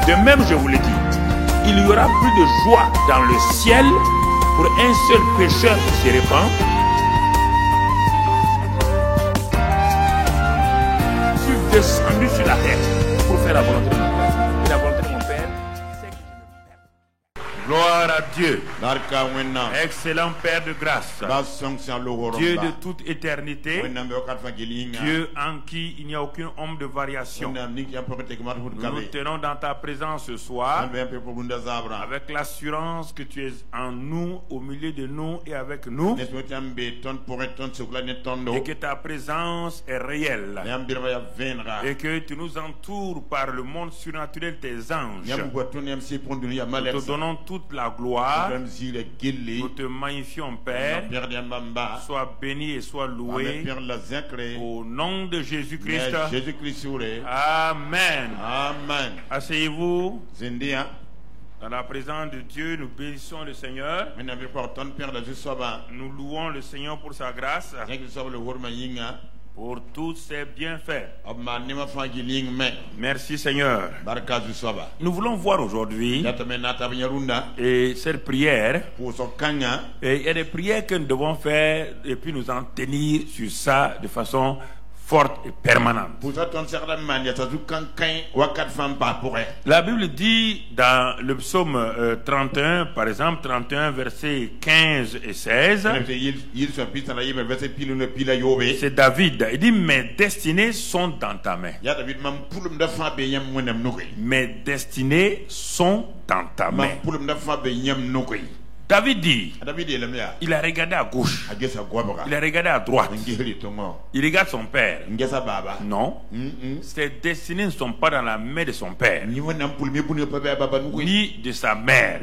De même, je vous le dis, il y aura plus de joie dans le ciel pour un seul pécheur qui se répand. Je suis descendu sur la terre pour faire la volonté de mon Père. Et la volonté de mon Père, c'est que je me perde. Gloire à Dieu. Excellent Père de grâce. Dieu de toute éternité. Dieu en qui il n'y a aucune ombre de variation. Nous tenons dans ta présence ce soir avec l'assurance que tu es en nous, au milieu de nous et avec nous, et que ta présence est réelle et que tu nous entoures par le monde surnaturel, tes anges. Nous te donnons toute la gloire. Nous te magnifions, Père. Sois béni et sois loué au nom de Jésus-Christ. Amen. Amen. Asseyez-vous. Dans la présence de Dieu, nous bénissons le Seigneur. Nous louons le Seigneur pour sa grâce, pour tous ses bienfaits. Merci Seigneur. Nous voulons voir aujourd'hui et cette prière. Et il y a des prières que nous devons faire et puis nous en tenir sur ça de façon forte et permanente. La Bible dit dans le psaume 31, par exemple, 31 versets 15 et 16, c'est David. Il dit: mes destinées sont dans ta main. Mes destinées sont dans ta main. David dit, il a regardé à gauche, il a regardé à droite, il regarde son père. Non, ses destinées ne sont pas dans la main de son père, ni de sa mère,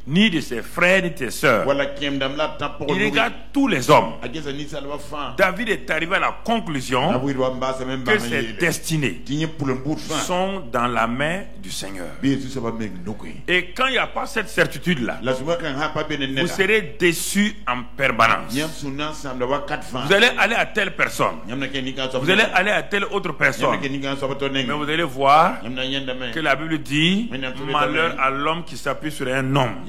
ni de ses frères, ni de ses sœurs. Il regarde tous les hommes. David est arrivé à la conclusion que ses destinées sont dans la main du Seigneur. Et quand il n'y a pas cette certitude-là, vous serez déçus en permanence. Vous allez aller à telle personne, vous allez aller à telle autre personne, mais vous allez voir que la Bible dit: malheur à l'homme qui s'appuie sur un homme.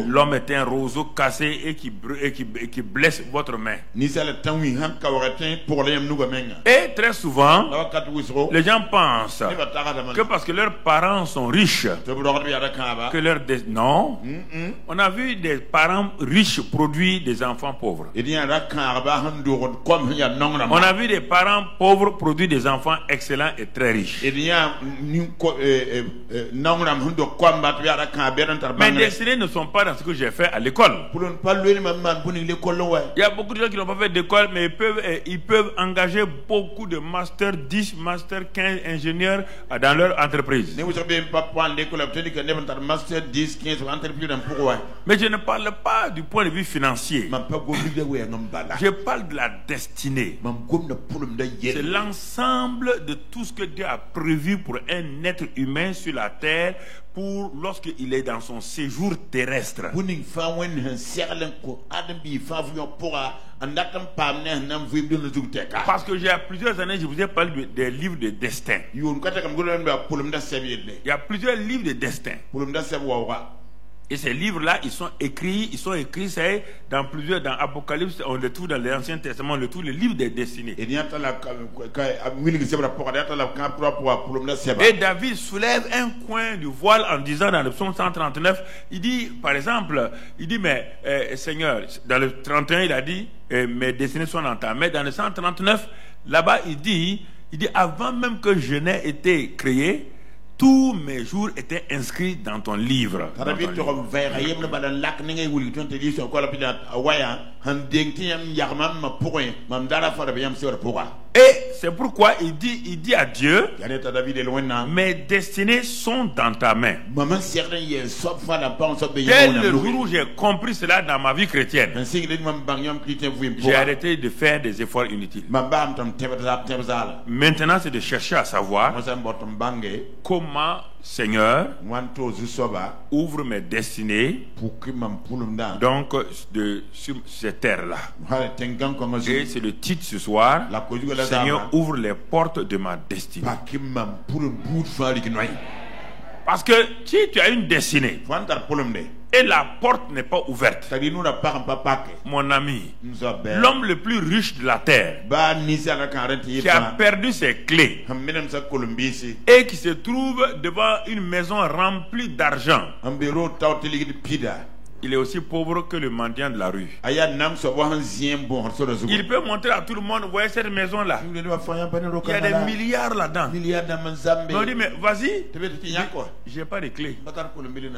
L'homme est un roseau cassé et qui blesse votre main. Et très souvent, les gens pensent que parce que leurs parents sont riches, que non. On a vu des parents riches produire des enfants pauvres. On a vu des parents pauvres produire des enfants excellents et très riches. Mes destinées ne sont pas dans ce que j'ai fait à l'école. Il y a beaucoup de gens qui n'ont pas fait d'école, mais ils peuvent engager beaucoup de master 10, master 15 ingénieurs dans leur entreprise. Mais je ne parle pas du point de vue financier. Je parle de la destinée. C'est l'ensemble de tout ce que Dieu a prévu pour un être humain sur la terre, pour lorsqu'il est dans son séjour terrestre. Parce que il y a plusieurs années, je vous ai parlé des livres de destin. Il y a plusieurs livres de destin. Et ces livres-là, ils sont écrits, c'est dans Apocalypse, on le trouve dans l'Ancien Testament, on le trouve, le livre des destinées. Et David soulève un coin du voile en disant dans le psaume 139, il dit, par exemple, mais Seigneur, dans le 31, il a dit, mes destinées sont dans ta main. Dans le 139, là-bas, il dit, avant même que je n'ai été créé, tous mes jours étaient inscrits dans ton livre. Et c'est pourquoi il dit à Dieu: mes destinées sont dans ta main. Dès le jour où j'ai compris cela dans ma vie chrétienne, j'ai arrêté de faire des efforts inutiles. Maintenant, c'est de chercher à savoir comment, Seigneur, ouvre mes destinées donc sur cette terre-là. Et c'est le titre ce soir: Seigneur, ouvre les portes de ma destinée. Parce que si tu as une destinée et la porte n'est pas ouverte, mon ami, l'homme le plus riche de la terre, qui a perdu ses clés et qui se trouve devant une maison remplie d'argent, il est aussi pauvre que le mendiant de la rue. Il peut montrer à tout le monde, vous voyez cette maison-là, il y a des milliards là-dedans. On dit, mais vas-y, j'ai pas de clés.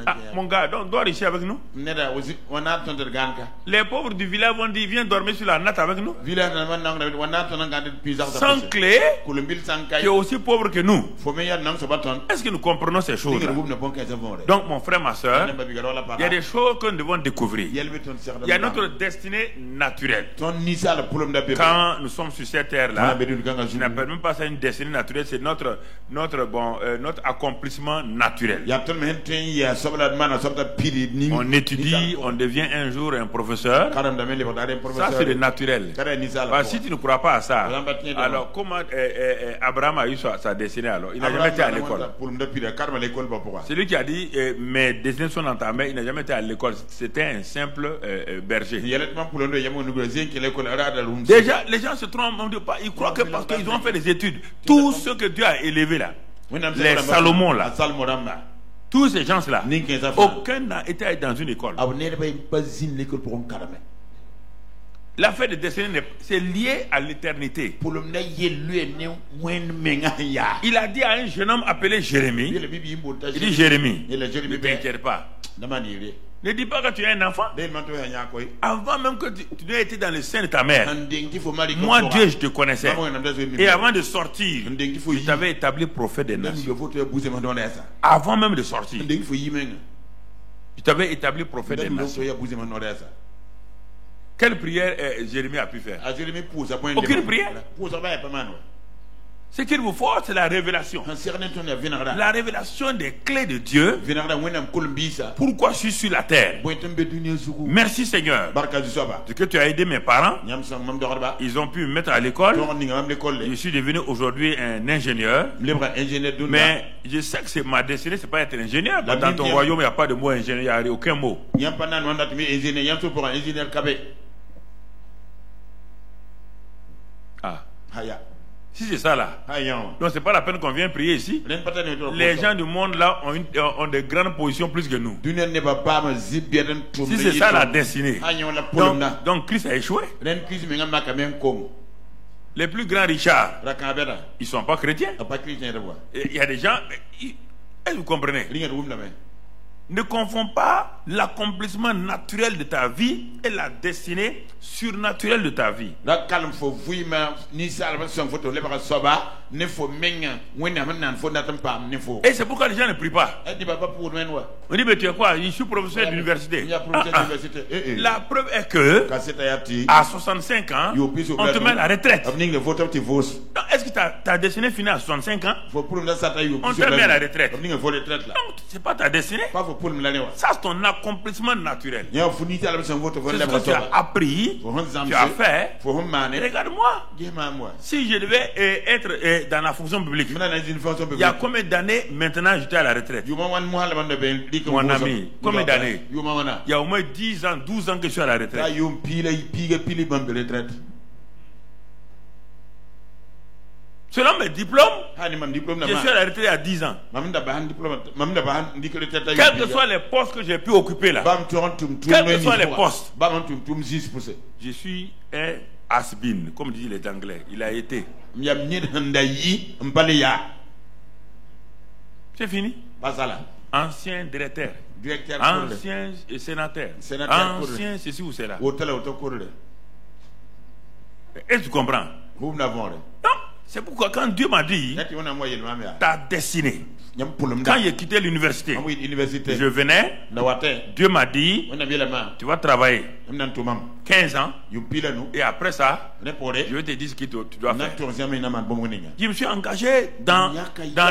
Ah, mon gars, donc dors ici avec nous. Les pauvres du village vont dire, viens dormir sur la natte avec nous. Sans clé, qui est aussi pauvre que nous. Est-ce que nous comprenons ces choses-là? Donc, mon frère, ma soeur, il y a des choses que nous devons découvrir. Il y a notre destinée naturelle. Quand nous sommes sur cette terre-là, je n'appelle même pas ça une destinée naturelle, c'est notre accomplissement naturel. On étudie, on devient un jour un professeur. Ça, c'est le naturel. Si tu ne crois pas à ça, alors comment Abraham a eu sa destinée alors? Il n'a jamais été à l'école. Celui qui a dit mes destinées sont dans ta main, il n'a jamais été à l'école. C'était un simple berger. Déjà, les gens se trompent, ils croient que parce qu'ils ont fait des études, tous ceux que Dieu a élevés là, les Salomon là, tous ces gens-là, aucun n'a été dans une école. L'affaire de destinée, c'est lié à l'éternité. Il a dit à un jeune homme appelé Jérémie, il dit Jérémie, ne t'inquiète pas. Ne dis pas que tu es un enfant. Avant même que tu n'aies été dans le sein de ta mère, moi Dieu je te connaissais. Et avant de sortir, je t'avais établi prophète des nations. Avant même de sortir, je t'avais établi prophète des nations. Quelle prière Jérémie a pu faire? Aucune prière. Ce qu'il vous faut, c'est la révélation. La révélation des clés de Dieu. Pourquoi je suis sur la terre? Merci Seigneur. Parce que tu as aidé mes parents. Ils ont pu me mettre à l'école. Je suis devenu aujourd'hui un ingénieur. Mais je sais que c'est ma destinée, c'est pas être ingénieur. Dans ton royaume, il n'y a pas de mot ingénieur, il n'y a aucun mot. Ah. Si c'est ça là, donc c'est pas la peine qu'on vienne prier ici. Les gens du monde là ont de grandes positions plus que nous. Si c'est ça la destinée, donc Christ a échoué. Les plus grands richards, ils sont pas chrétiens. Il y a des gens, est-ce que vous comprenez? Ne confonds pas l'accomplissement naturel de ta vie et la destinée surnaturelle de ta vie. Et c'est pourquoi les gens ne prient pas. On dit mais tu es quoi? Je suis professeur d'université. La preuve est que à 65 ans, on te met à la retraite. Est-ce que ta destinée finit à 65 ans? On te met à la retraite. Donc c'est pas ta destinée. Ça c'est ton accomplissement naturel. C'est ce que tu as appris, tu as fait. Regarde-moi. Si je devais être dans la fonction publique, il y a combien d'années maintenant j'étais à la retraite? Mon ami, combien d'années? Il y a au moins 10 ans, 12 ans que je suis à la retraite. Selon mes diplômes, je suis à la retraite à 10 ans. Quels que soient les postes que j'ai pu occuper là, quels que soient les postes, je suis un has-been, comme disent les Anglais. Il a été. C'est fini. Ancien directeur, ancien sénateur, ancien ceci ou cela. Est-ce que tu comprends? Non. C'est pourquoi quand Dieu m'a dit ta destinée, quand j'ai quitté l'université, je venais, Dieu m'a dit tu vas travailler. 15 ans. Et après ça, je vais te dire ce que tu dois faire. Je me suis engagé dans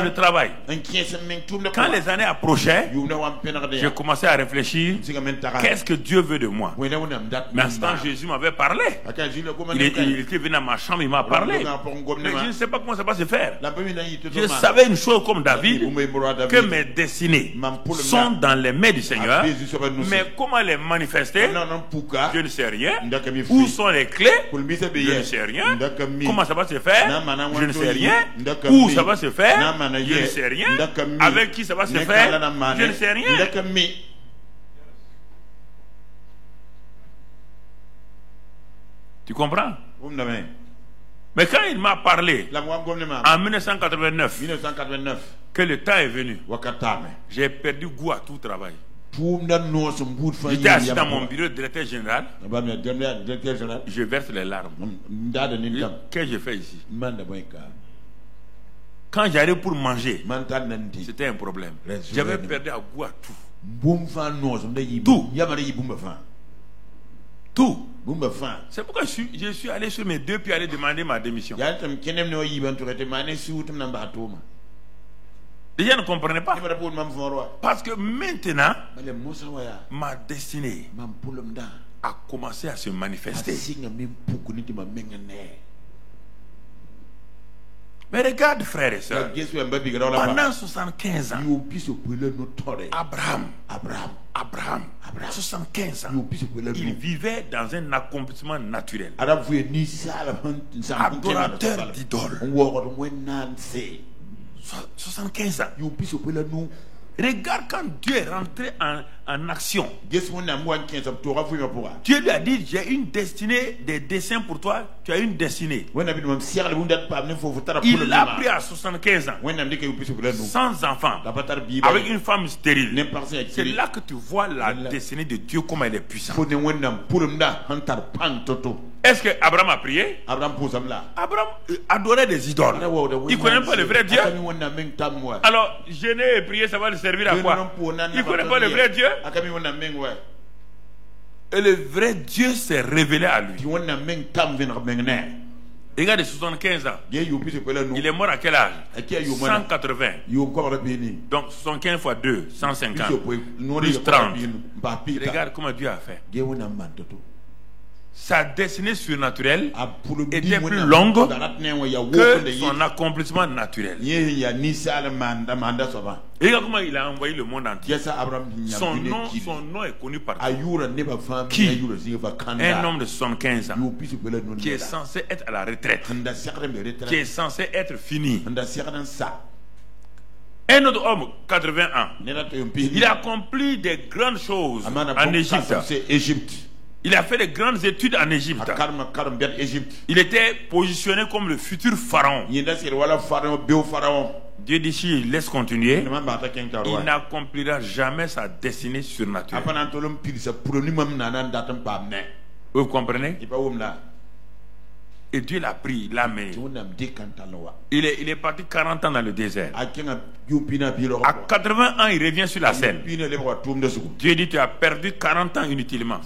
le travail. Quand les années approchaient, j'ai commencé à réfléchir. Qu'est-ce que Dieu veut de moi? Mais instant, Jésus m'avait parlé. Il était venu à ma chambre, il m'a parlé. Mais je ne sais pas comment ça va se faire. Je savais une chose comme David, que mes destinées sont dans les mains du Seigneur. Mais comment les manifester? Je ne sais rien. Où sont les clés? Je ne sais rien. Comment ça va se faire? Je ne sais rien. Où ça va se faire? Je ne sais rien. Avec qui ça va se faire? Je ne sais rien. Tu comprends? Mais quand il m'a parlé en 1989 que le temps est venu, j'ai perdu goût à tout travail. J'étais assis dans mon bureau de directeur général. Je verse les larmes. Qu'est-ce que je fais ici? Quand j'arrive pour manger, c'était un problème. J'avais perdu goût à tout. Tout. C'est pourquoi je suis allé sur mes deux pieds aller demander ma démission. Les gens ne comprenaient pas. Parce que maintenant, ma destinée a commencé à se manifester. Mais regarde, frères et sœurs, pendant 75 ans, Abraham, 75 ans, il vivait dans un accomplissement naturel. Adorateur d'idoles. 75 ans. Regarde quand Dieu est rentré en action. Dieu lui a dit, j'ai une destinée, des desseins pour toi, tu as une destinée. Il l'a pris à 75 ans, sans enfant, avec une femme stérile. C'est là que tu vois la destinée de Dieu, comme elle est puissante. Est-ce que Abraham a prié? Abraham adorait des idoles. Il ne connaît pas le vrai Dieu. Alors, jeûner et prier, ça va le servir à quoi? Il ne connaît pas le vrai Dieu. Et le vrai Dieu s'est révélé à lui. Il a de 75 ans. Il est mort à quel âge? 180. Donc 75 fois 2, 150. Plus 30. Regarde comment Dieu a fait. Sa destinée surnaturelle était plus longue que son accomplissement naturel. Et regarde comment il a envoyé le monde entier. Son nom est connu partout. Qui? Un homme de 75 ans qui est censé être à la retraite, qui est censé être fini. Un autre homme, 80 ans, il a accompli des grandes choses en Égypte. Il a fait de grandes études en Égypte. Il était positionné comme le futur pharaon. Dieu dit, s'il laisse continuer, il n'accomplira jamais sa destinée surnaturelle. Vous comprenez? Et Dieu l'a pris, il l'a mené. Il est parti 40 ans dans le désert. À 80 ans, il revient sur la scène. Dieu dit, tu as perdu 40 ans inutilement.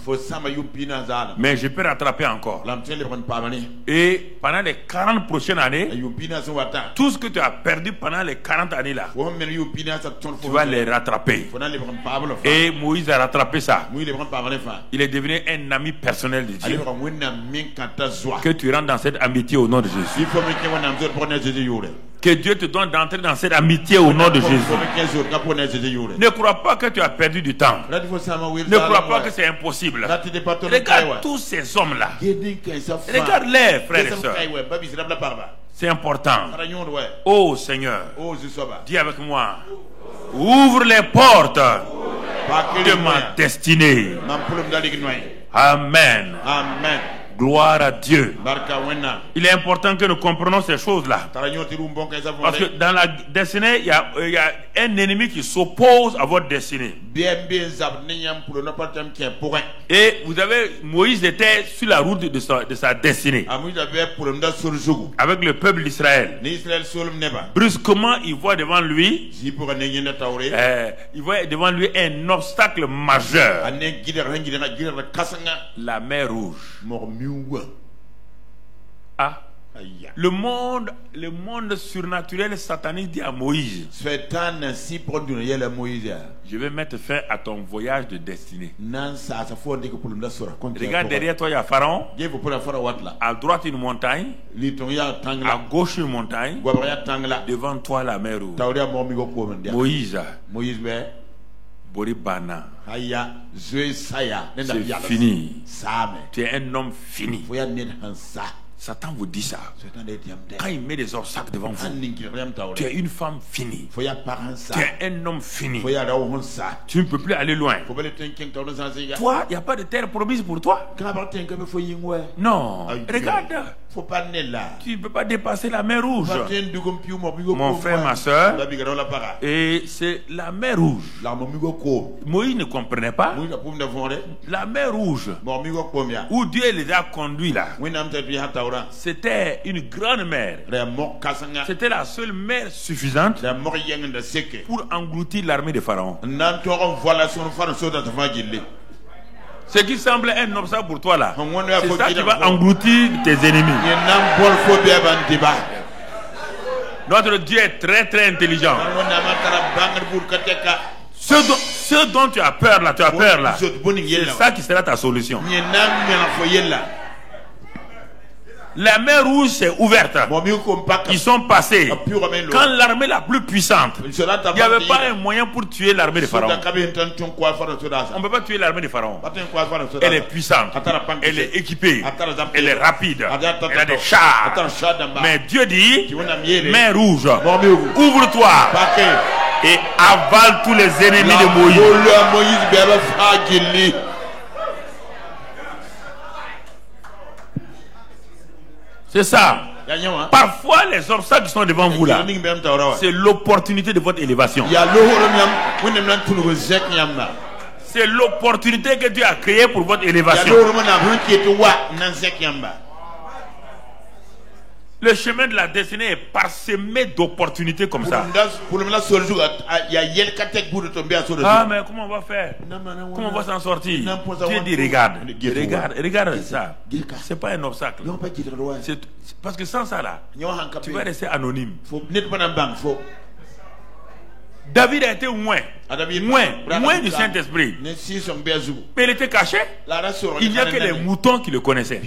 Mais je peux rattraper encore. Et pendant les 40 prochaines années, tout ce que tu as perdu pendant les 40 années là, tu vas les rattraper. Et Moïse a rattrapé ça. Il est devenu un ami personnel de Dieu. Que tu rentres dans cette amitié au nom de Jésus. Que Dieu te donne d'entrer dans cette amitié au nom de Jésus. Ne crois pas que tu as perdu du temps. Ne crois pas que c'est impossible. Regarde tous ces hommes-là. Regarde-les, frères et sœurs. C'est important. Oh Seigneur, dis avec moi, ouvre les portes de ma destinée. Amen. Amen. Gloire à Dieu. Il est important que nous comprenions ces choses-là. Parce que dans la destinée, il y a un ennemi qui s'oppose à votre destinée. Et vous avez, Moïse était sur la route de sa destinée. Avec le peuple d'Israël. Brusquement, il voit devant lui, un obstacle majeur. La mer Rouge. Ah. Le monde surnaturel satanique dit à Moïse: je vais mettre fin à ton voyage de destinée. Regarde derrière toi, il y a Pharaon. À droite une montagne, à gauche une montagne, devant toi la mer Rouge. Moïse, Boribana, c'est fini. Tu es un homme fini. Satan vous dit ça. Quand il met des obstacles devant vous, tu es une femme finie. Tu es un homme fini. Tu ne peux plus aller loin. Toi, il n'y a pas de terre promise pour toi. Non. Regarde. Tu ne peux pas dépasser la mer Rouge. Mon frère, ma soeur. Et c'est la mer Rouge. Moïse ne comprenait pas. La mer Rouge, où Dieu les a conduits là, c'était une grande mer. C'était la seule mer suffisante pour engloutir l'armée de Pharaon. Ce qui semble un obstacle pour toi là, c'est ça qui va engloutir tes ennemis. Notre Dieu est très très intelligent. Ce dont tu as peur là, c'est ça qui sera ta solution. La mer Rouge s'est ouverte. Ils sont passés. Quand l'armée la plus puissante, il n'y avait pas un moyen pour tuer l'armée de Pharaon. On ne peut pas tuer l'armée de Pharaon. Elle est puissante. Elle est équipée. Elle est rapide. Elle a des chars. Mais Dieu dit, mer Rouge, ouvre-toi et avale tous les ennemis de Moïse. C'est ça. Parfois, les obstacles qui sont devant vous là, c'est l'opportunité de votre élévation. C'est l'opportunité que Dieu a créée pour votre élévation. Le chemin de la destinée est parsemé d'opportunités comme ça. Ah, mais comment on va faire? Comment on va s'en sortir? Dieu dit, regarde ça. C'est pas un obstacle. Parce que sans ça là, tu vas rester anonyme. David a été loin du Saint-Esprit. Mais il était caché. Il n'y a que les moutons qui le connaissaient.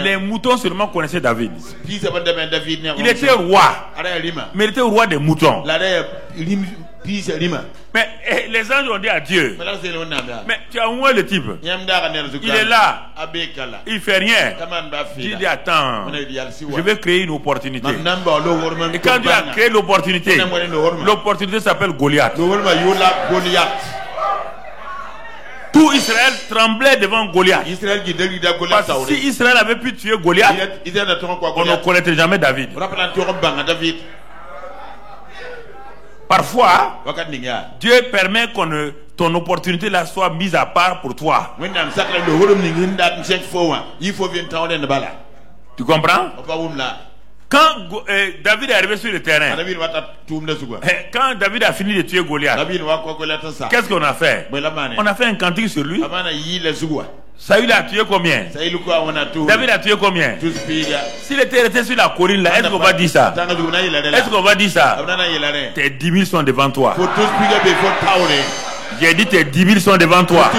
Les moutons seulement connaissaient David. Il était roi. Mais il était roi des moutons. Mais les anges ont dit à Dieu, mais tu as où le type? Il est là. Il fait rien. Dieu dit, attends, je vais créer une opportunité. Et quand Dieu a créé l'opportunité, l'opportunité s'appelle Goliath. Tout Israël tremblait devant Goliath. Parce que si Israël avait pu tuer Goliath, on ne connaîtrait jamais David. Parfois, Dieu permet que ton opportunité là soit mise à part pour toi. Tu comprends? Quand David est arrivé sur le terrain, quand David a fini de tuer Goliath, qu'est-ce qu'on a fait? On a fait un cantique sur lui. Saül a tué combien? David a tué combien? S'il était resté sur la colline là, est-ce qu'on va dire ça? Est-ce qu'on va dire ça? Tes 10 000 sont devant toi. J'ai dit tes 10 000 sont devant toi.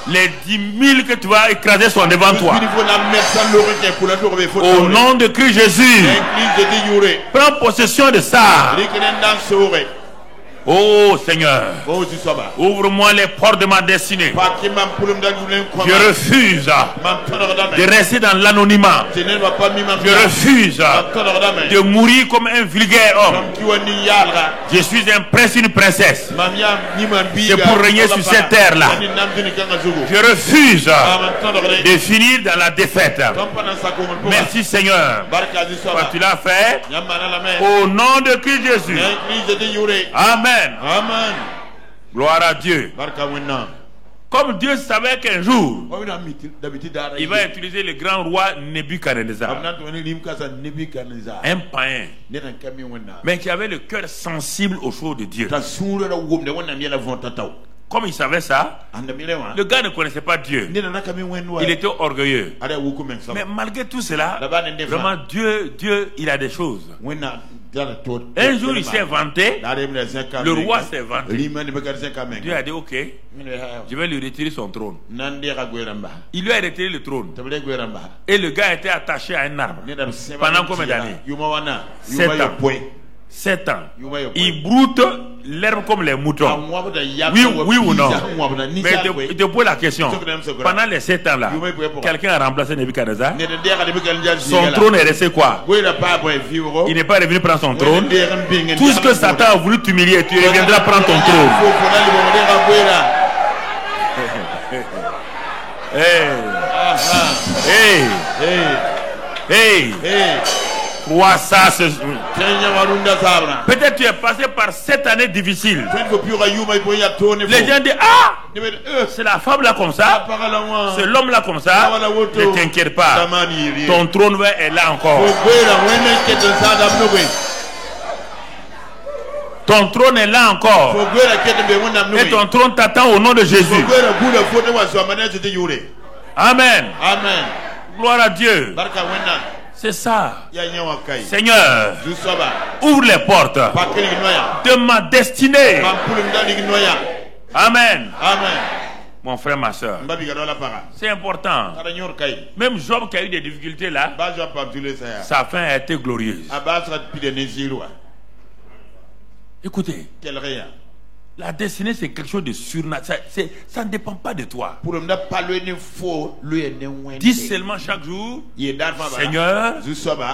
Les 10 000 que tu vas écraser sont devant toi. Au nom de Christ Jésus, prends possession de ça. Oh Seigneur, ouvre-moi les portes de ma destinée. Je refuse de rester dans l'anonymat. Je refuse de mourir comme un vulgaire homme. Je suis un prince, une princesse. C'est pour régner sur cette terre-là. Je refuse de finir dans la défaite. Merci Seigneur. Tu l'as fait au nom de Christ Jésus. Amen. Amen. Gloire à Dieu. Comme Dieu savait qu'un jour il va utiliser le grand roi Nebuchadnezzar, un païen, mais qui avait le cœur sensible aux choses de Dieu. Comme il savait ça, le gars ne connaissait pas Dieu. Il était orgueilleux. Mais malgré tout cela, vraiment Dieu, il a des choses. Un jour il s'est vanté, le roi s'est vanté. Dieu a dit ok, je vais lui retirer son trône. Il lui a retiré le trône. Et le gars était attaché à un arbre. Pendant combien d'années? 7 ans. 7 ans. Il broute l'herbe comme les moutons. Oui ou non? Mais il te pose la question. Pendant les 7 ans là, quelqu'un a remplacé Nebuchadnezzar. Son trône est resté quoi? Il n'est pas revenu prendre son trône. Tout ce que Satan a voulu t'humilier, tu reviendras prendre ton trône. Hey. Crois ça. Peut-être tu es passé par 7 années difficiles. Les gens disent c'est la femme là comme ça, c'est l'homme là comme ça. Ne t'inquiète pas, ton trône est là encore. Ton trône est là encore. Et ton trône t'attend au nom de Jésus. Amen. Gloire à Dieu. C'est ça. Seigneur, ouvre les portes de ma destinée. Amen. Mon frère, ma soeur, c'est important. Même Job qui a eu des difficultés là, sa fin a été glorieuse. Écoutez, la destinée c'est quelque chose de surnaturel. Ça ne dépend pas de toi. Dis seulement chaque jour, Seigneur,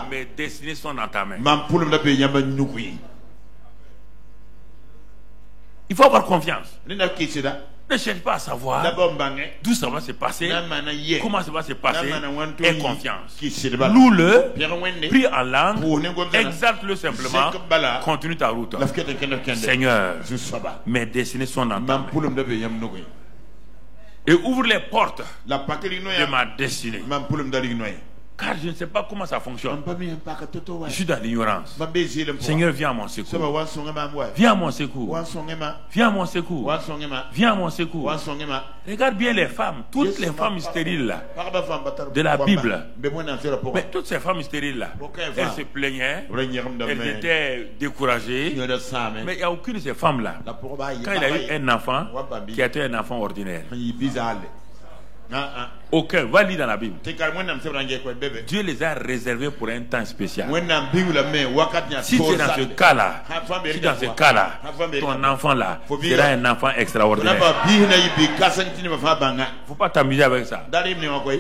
mes destinées sont dans ta main. Il faut avoir confiance. Ne cherche pas à savoir d'où ça va se passer, comment ça va se passer. Aie confiance. Loue-le, prie en langue, exalte-le simplement, continue ta route. Seigneur, mes destinées sont dans ta main. Et ouvre les portes de ma destinée. Car je ne sais pas comment ça fonctionne. Je suis dans l'ignorance. Seigneur, viens à mon secours. Viens à mon secours. Viens à mon secours. Viens à mon secours. Regarde bien les femmes, toutes les femmes stériles là, de la Bible. Mais toutes ces femmes stériles là, elles se plaignaient, elles étaient découragées. Mais il n'y a aucune de ces femmes là, quand il a eu un enfant qui a été un enfant ordinaire. Aucun. Va lire dans la Bible. Dieu les a réservés pour un temps spécial. Si tu es dans ce cas-là, ton enfant là sera un enfant extraordinaire. Il ne faut pas t'amuser avec ça.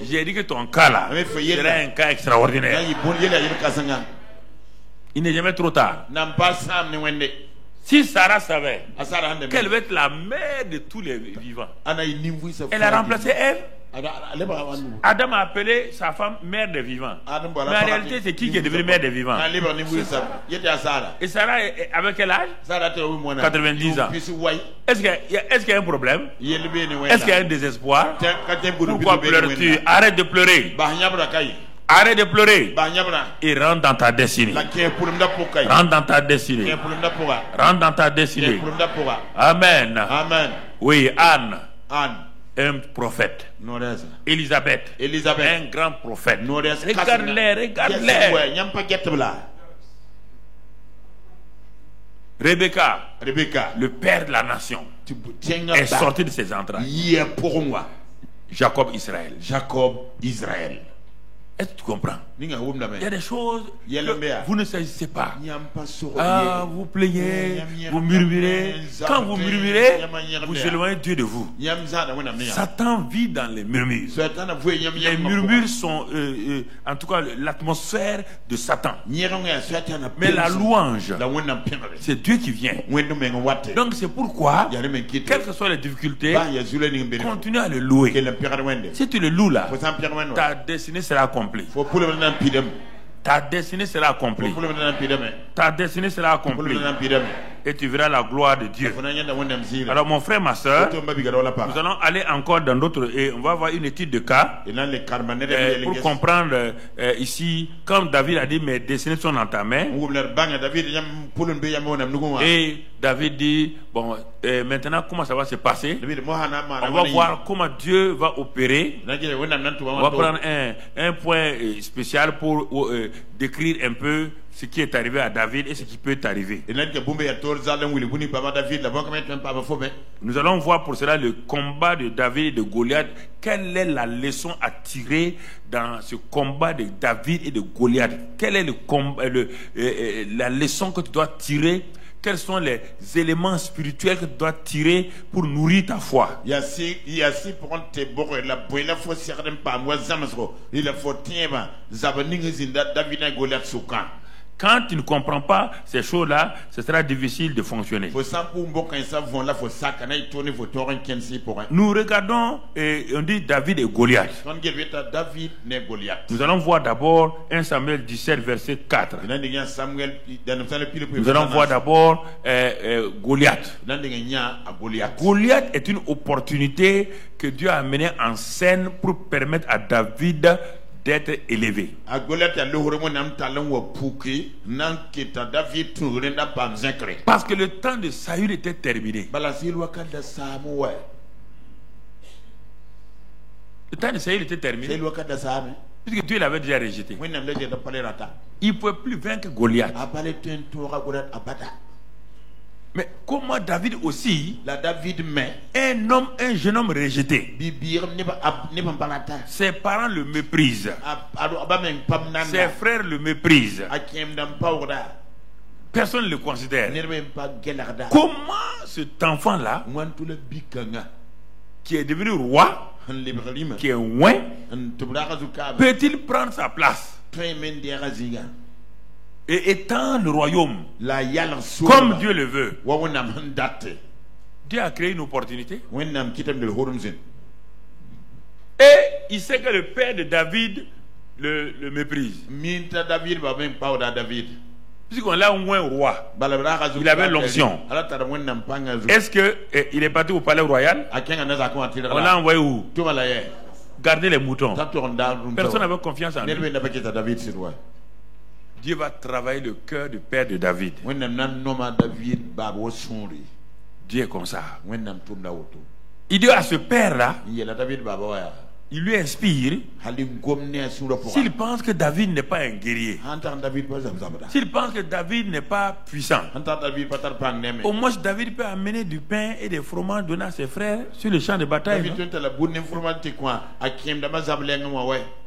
J'ai dit que ton cas là sera un cas extraordinaire. Il n'est jamais trop tard. Si Sarah savait qu'elle va être la mère de tous les vivants, elle a remplacé Ève. Adam a appelé sa femme mère des vivants. Mais en réalité, c'est qui est devenu mère des vivants? Et Sarah, avec quel âge? 90 ans. Est-ce qu'il y a un problème? Est-ce qu'il y a un désespoir? Pourquoi pleures-tu? Arrête de pleurer. Arrête de pleurer et rentre dans ta destinée. Rentre dans ta destinée. Rentre dans ta destinée. Amen. Oui, Anne. Un prophète. Élisabeth. Un grand prophète. Regarde-les. Rebecca, le père de la nation, est sorti de ses entrailles. Jacob, Israël. Est-ce que tu comprends? Il y a des choses que vous ne saisissez pas. Ah, vous plaignez, vous murmurez. Quand vous murmurez, vous éloignez Dieu de vous. Satan vit dans les murmures. Les murmures sont, en tout cas, l'atmosphère de Satan. Mais la louange, c'est Dieu qui vient. Donc c'est pourquoi, quelles que soient les difficultés, continue à le louer. Si tu le loues là, ta destinée sera accomplie. Ta destinée sera accomplie. Ta destinée sera accomplie. Et tu verras la gloire de Dieu. Alors mon frère, ma soeur, nous allons aller encore dans d'autres, et on va avoir une étude de cas pour comprendre ici, comme David a dit, mes destinées sont dans ta main. Et David dit, bon, maintenant comment ça va se passer? On va voir comment Dieu va opérer. On va prendre un point spécial pour décrire un peu ce qui est arrivé à David et ce qui peut t'arriver. Nous allons voir pour cela le combat de David et de Goliath. Quelle est la leçon à tirer dans ce combat de David et de Goliath? Quelle est la leçon que tu dois tirer? Quels sont les éléments spirituels que tu dois tirer pour nourrir ta foi? Quand tu ne comprends pas ces choses-là, ce sera difficile de fonctionner. Nous regardons, on dit David et Goliath. Nous allons voir d'abord 1 Samuel 17, verset 4. Nous allons voir d'abord Goliath. Goliath est une opportunité que Dieu a amenée en scène pour permettre à David d'être élevé. Parce que le temps de Saül était terminé. Le temps de Saül était terminé. Puisque Dieu l'avait déjà rejeté. Il ne pouvait plus vaincre Goliath. Mais comment David aussi, un jeune homme rejeté, ses parents le méprisent, ses frères le méprisent, personne ne le considère. Comment cet enfant-là, qui est devenu roi, qui est loin, peut-il prendre sa place et étendre le royaume comme Dieu le veut? Dieu a créé une opportunité. Et il sait que le père de David le méprise. Puisqu'on l'a au moins roi, il avait l'onction. Est-ce qu'il est parti au palais royal? On l'a envoyé où? Garder les moutons. Personne n'avait confiance en lui. Dieu va travailler le cœur du père de David. Dieu est comme ça. Il dit à ce père-là, il lui inspire. S'il pense que David n'est pas un guerrier, s'il pense que David n'est pas puissant, au moins David peut amener du pain et des fromages donner à ses frères sur le champ de bataille.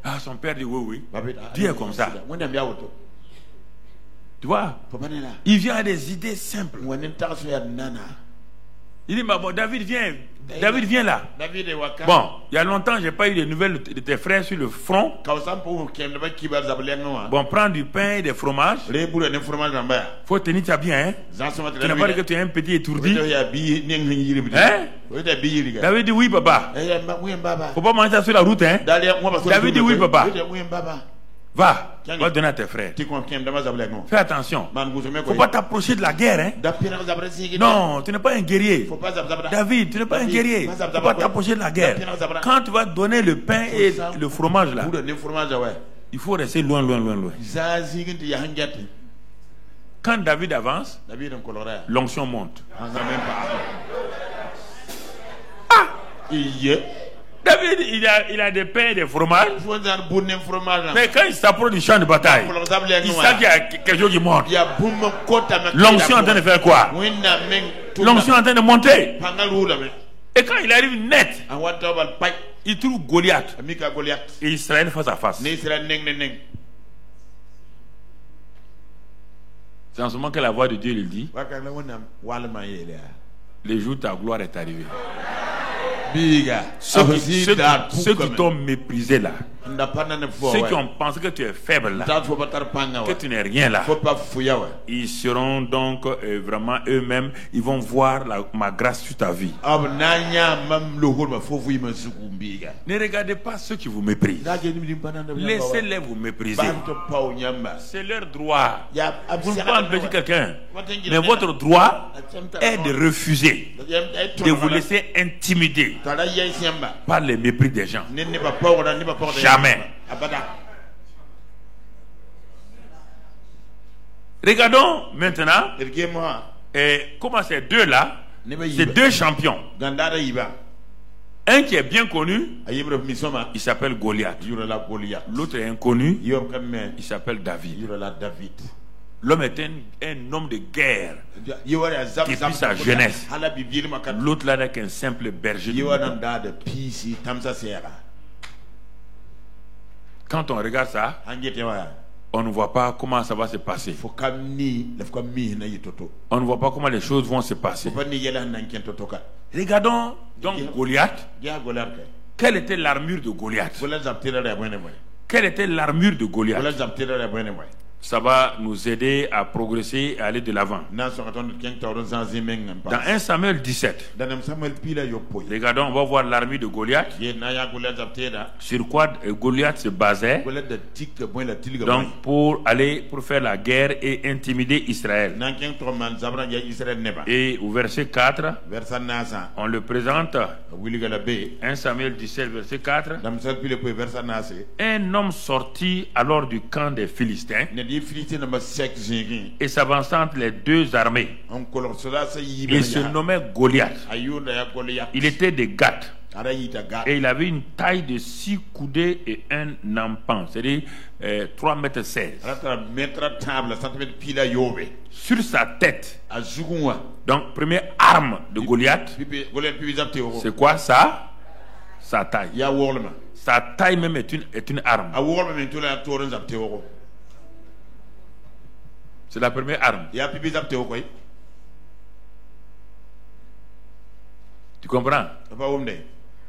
Ah, son père dit oui. Dieu est comme ça. Tu vois, il vient à des idées simples. Il dit, bon, David viens là. Bon, il y a longtemps, je n'ai pas eu de nouvelles de tes frères sur le front. Bon, prends du pain et des fromages. Il faut tenir ça bien. Hein? Tu n'as pas dit que tu es un petit étourdi. Hein? David dit oui, papa. Faut pas manger ça sur la route. Hein? David dit oui, papa. Va donner à tes frères. Fais attention. Il ne faut pas t'approcher de la guerre. Hein? Non, tu n'es pas un guerrier. David, tu n'es pas un guerrier. Il ne faut pas t'approcher de la guerre. Quand tu vas donner le pain et le fromage là, il faut rester loin. Quand David avance, l'onction monte. David, il a des pains et des fromages. Mais quand il s'approche du champ de bataille, il sait qu'il y a quelque chose qui monte. L'onction est en train de faire quoi? L'onction est en train de monter. Et quand il arrive net, Il trouve Goliath et Israël face à face. C'est en ce moment que la voix de Dieu lui dit: le jour de ta gloire est arrivé. Ceux qui t'ont méprisé là, ceux qui ont pensé que tu es faible là, que tu n'es rien là, ils seront donc vraiment eux-mêmes, ils vont voir ma grâce sur ta vie. Ne regardez pas ceux qui vous méprisent. Laissez-les vous mépriser. C'est leur droit. Vous ne pouvez pas empêcher quelqu'un. Mais votre droit est de refuser, de vous laisser intimider par les mépris des gens. Jamais. Regardons maintenant comment ces deux-là, ces deux champions. Un qui est bien connu, il s'appelle Goliath. L'autre est inconnu, il s'appelle David. L'homme est un homme de guerre depuis sa jeunesse. L'autre là n'est qu'un simple berger. Quand on regarde ça, on ne voit pas comment ça va se passer. On ne voit pas comment les choses vont se passer. Regardons donc Goliath. Quelle était l'armure de Goliath? Quelle était l'armure de Goliath? Ça va nous aider à progresser et à aller de l'avant. Dans 1 Samuel 17, regardons, on va voir l'armure de Goliath. Sur quoi Goliath se basait donc pour faire la guerre et intimider Israël. Et au verset 4, on le présente. 1 Samuel 17, verset 4. Un homme sortit alors du camp des Philistins et s'avançant entre les deux armées. Il se nommait Goliath. Il était de Gath. Et il avait une taille de 6 coudées et un empan, c'est-à-dire 3,16 m. Sur sa tête, donc première arme de Goliath, c'est quoi ça? Sa taille. Sa taille même est une arme. C'est la première arme. Tu comprends?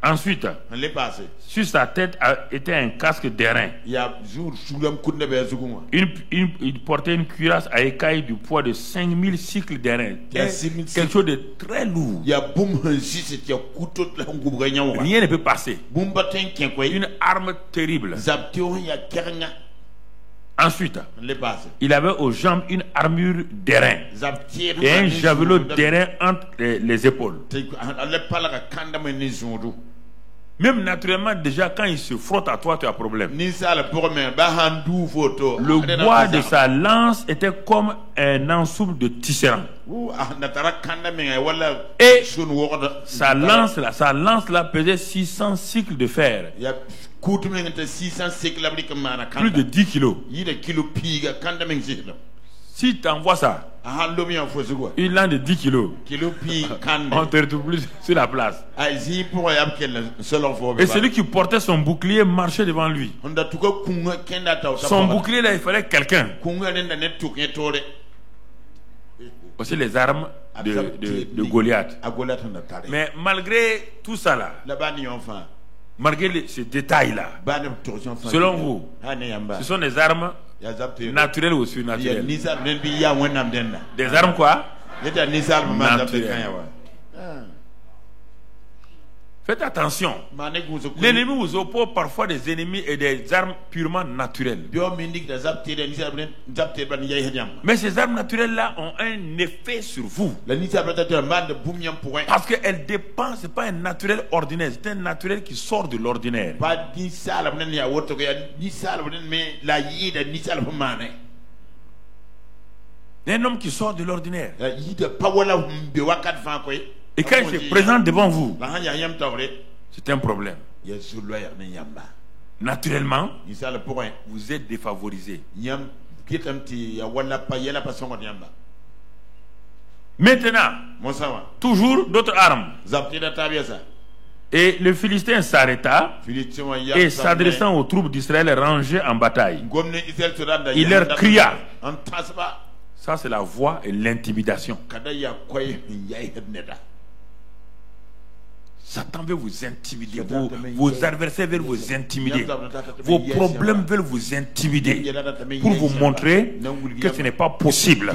Ensuite, sur sa tête était un casque d'airain. Il portait une cuirasse à écailles du poids de 5000 cycles d'airain. Quelque chose de très lourd. Rien ne peut passer. Une arme terrible. Ensuite, il avait aux jambes une armure d'airain et un javelot d'airain entre les épaules. Même naturellement, déjà, quand il se frotte à toi, tu as problème. Le bois de sa lance était comme un ensouble de tisserand. Et sa lance là pesait 600 cycles de fer. Plus de 10 kilos. Si tu envoies ça, une lance de 10 kilos, on te retrouve plus sur la place. Et celui qui portait son bouclier marchait devant lui. Son bouclier là, il fallait quelqu'un. Aussi les armes de Goliath. Mais malgré tout ça là, malgré ces détails-là, selon vous, ce sont des armes naturelles ou surnaturelles? Des armes quoi? Naturelles. Faites attention. L'ennemi vous oppose parfois des ennemis et des armes purement naturelles. Mais ces armes naturelles-là ont un effet sur vous. Parce qu'elles dépendent, ce n'est pas un naturel ordinaire, c'est un naturel qui sort de l'ordinaire. Un homme qui sort de l'ordinaire. Et quand il se présente devant vous, c'est un problème. Naturellement, vous êtes défavorisé. Maintenant, toujours d'autres armes. Et le Philistin s'arrêta et s'adressant aux troupes d'Israël rangées en bataille, il leur cria. Ça, c'est la voix et l'intimidation. Satan veut vous intimider, vos adversaires veulent vous intimider, vos problèmes veulent vous intimider pour vous montrer que ce n'est pas possible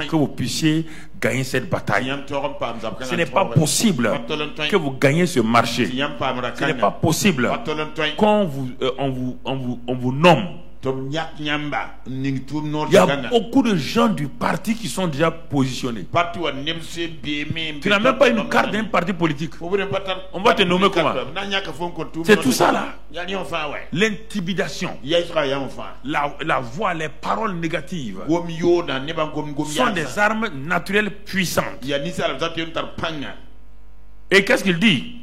que vous puissiez gagner cette bataille. Ce n'est pas possible que vous gagnez ce marché. Ce n'est pas possible qu'on vous nomme. Il y a beaucoup de gens du parti qui sont déjà positionnés. Tu n'as même pas une carte d'un parti politique. On va te nommer comment? C'est tout ça là. L'intimidation, la voix, les paroles négatives sont des armes naturelles puissantes. Et qu'est-ce qu'il dit?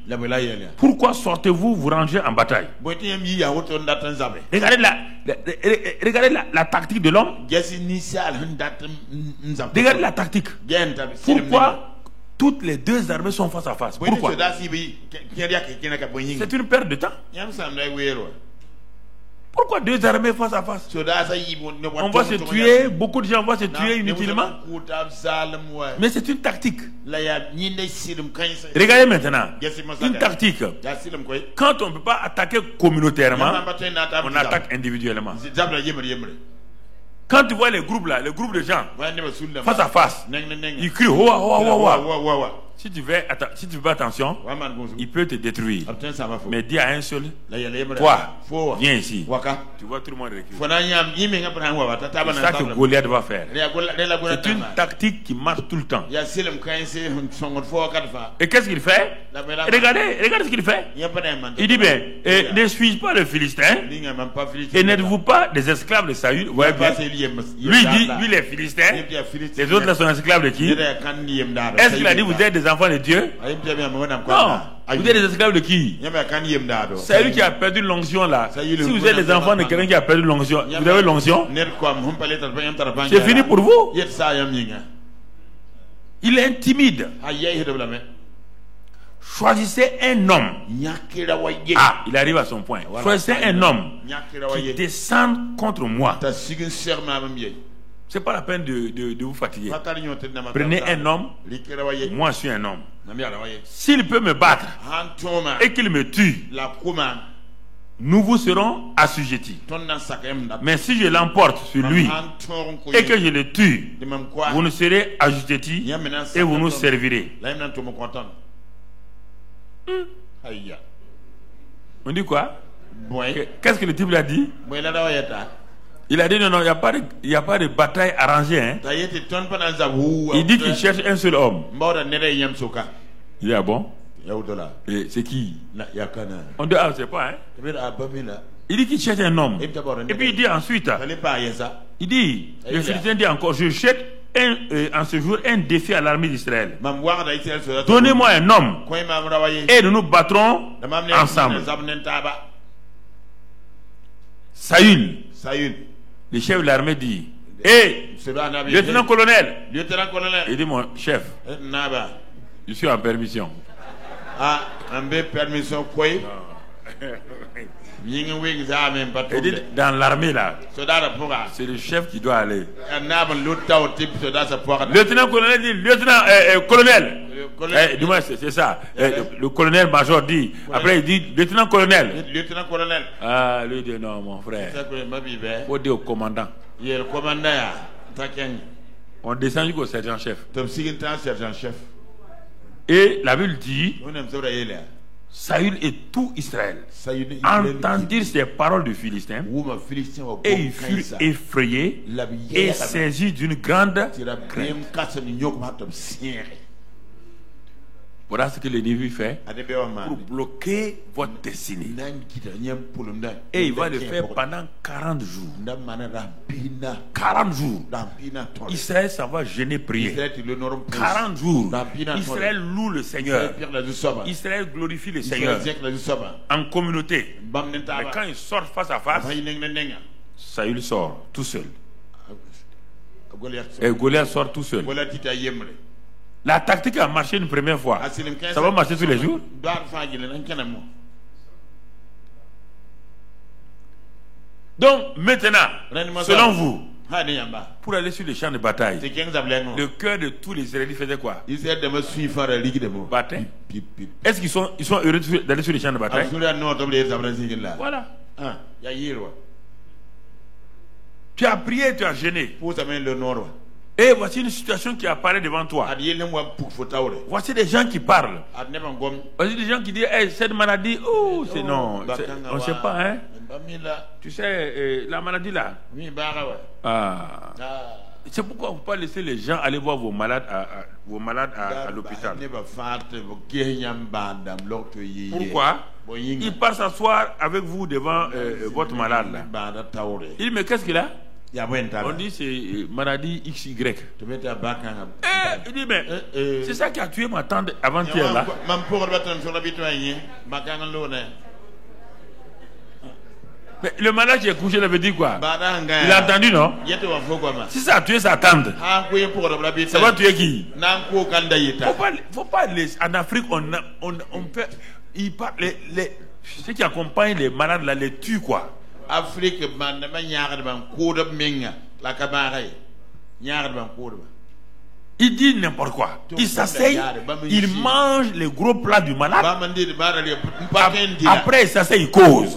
Pourquoi sortez-vous vous ranger en bataille? Regardez la tactique de l'homme. Regardez la tactique. Pourquoi toutes les deux armées sont face à face? Pourquoi? C'est une perte de temps. Pourquoi deux armées face à face? On va se tuer, beaucoup de gens vont se tuer inutilement. Mais c'est une tactique. Regardez maintenant, une tactique. Quand on ne peut pas attaquer communautairement, on attaque individuellement. Quand tu vois les groupes là, les groupes de gens face à face, ils crient hoa hoa hoa. Si tu fais attention, il peut te détruire. Mais dis à un seul, toi, viens ici. Tu vois tout le monde reculer. C'est ça que Goliath va faire. C'est une tactique qui marche tout le temps. Et qu'est-ce qu'il fait? Regardez ce qu'il fait. Il dit bien, ne suis-je pas le Philistin? Et n'êtes-vous pas des esclaves de Saül? Lui dit, lui les Philistins, les autres sont esclaves de qui? Est-ce qu'il a dit vous êtes des enfants de Dieu? Non. Vous êtes des esclaves de qui? C'est lui qui a perdu l'onction là. Si vous êtes les enfants de quelqu'un qui a perdu l'onction, vous avez l'onction, c'est fini pour vous. Il intimide. Choisissez un homme. Ah, il arrive à son point. Choisissez un homme qui descende contre moi. C'est pas la peine de vous fatiguer. Prenez un homme. Moi, je suis un homme. S'il peut me battre et qu'il me tue, nous vous serons assujettis. Mais si je l'emporte sur lui et que je le tue, vous nous serez assujettis et vous nous servirez. On dit quoi? Qu'est-ce que le type a dit? Il a dit non, il n'y a pas de bataille arrangée. Hein? Il dit qu'il cherche un seul homme. Il dit ah bon? Et c'est qui? On dit ah, c'est pas. Hein? Il dit qu'il cherche un homme. Et puis il dit ensuite, il dit, le Philistin dit encore, je jette en ce jour un défi à l'armée d'Israël. Donnez-moi un homme et nous nous battrons ensemble. Saül, le chef de l'armée dit, lieutenant-colonel. Il dit mon chef, je suis en permission. Il dit dans l'armée là, c'est le chef qui doit aller. Lieutenant-colonel dit, lieutenant-colonel. Dis-moi, c'est ça. Le colonel-major dit. Après, il dit lieutenant-colonel. Ah, lui dit non, mon frère. Il faut dire au commandant. On descend jusqu'au sergent-chef. Et la Bible dit, Saül et tout Israël entendirent ces paroles du Philistin et ils furent effrayés et saisis d'une grande crainte. Voilà ce que l'ennemi fait pour bloquer votre destinée. Et il va le faire pendant 40 jours. 40 jours. Israël s'en va gêner prier. 40 jours. Israël loue le Seigneur. Israël glorifie le Seigneur. En communauté. Mais quand ils sortent face à face, Saül sort tout seul. Et Goliath sort tout seul. La tactique a marché une première fois. Ça va marcher tous les jours. Donc, maintenant, selon vous, pour aller sur les champs de bataille, le cœur de tous les Israélites faisait quoi? Bataille. Est-ce qu'ils sont heureux d'aller sur les champs de bataille? Voilà. Tu as prié, tu as gêné. Et voici une situation qui apparaît devant toi. Voici des gens qui parlent. Voici des gens qui disent hey, cette maladie, oh, c'est non. On ne sait pas, hein. Tu sais, la maladie là. C'est pourquoi vous ne pouvez pas laisser les gens aller voir vos malades à l'hôpital. Pourquoi? Il passe s'asseoir avec vous devant votre malade là. Il dit mais qu'est-ce qu'il a? On dit c'est maladie XY. Il dit mais c'est ça qui a tué ma tante avant-hier là. Mais le malade qui est couché, ça veut dire quoi? Il a entendu, non? Si ça a tué sa tante, ça va tuer qui? Faut pas laisser. En Afrique, on fait. Ceux qui accompagnent les malades là les tuent quoi? Afrique, il dit n'importe quoi. Il s'asseye, il mange les gros plats du malade. Après, il s'asseye, il cause.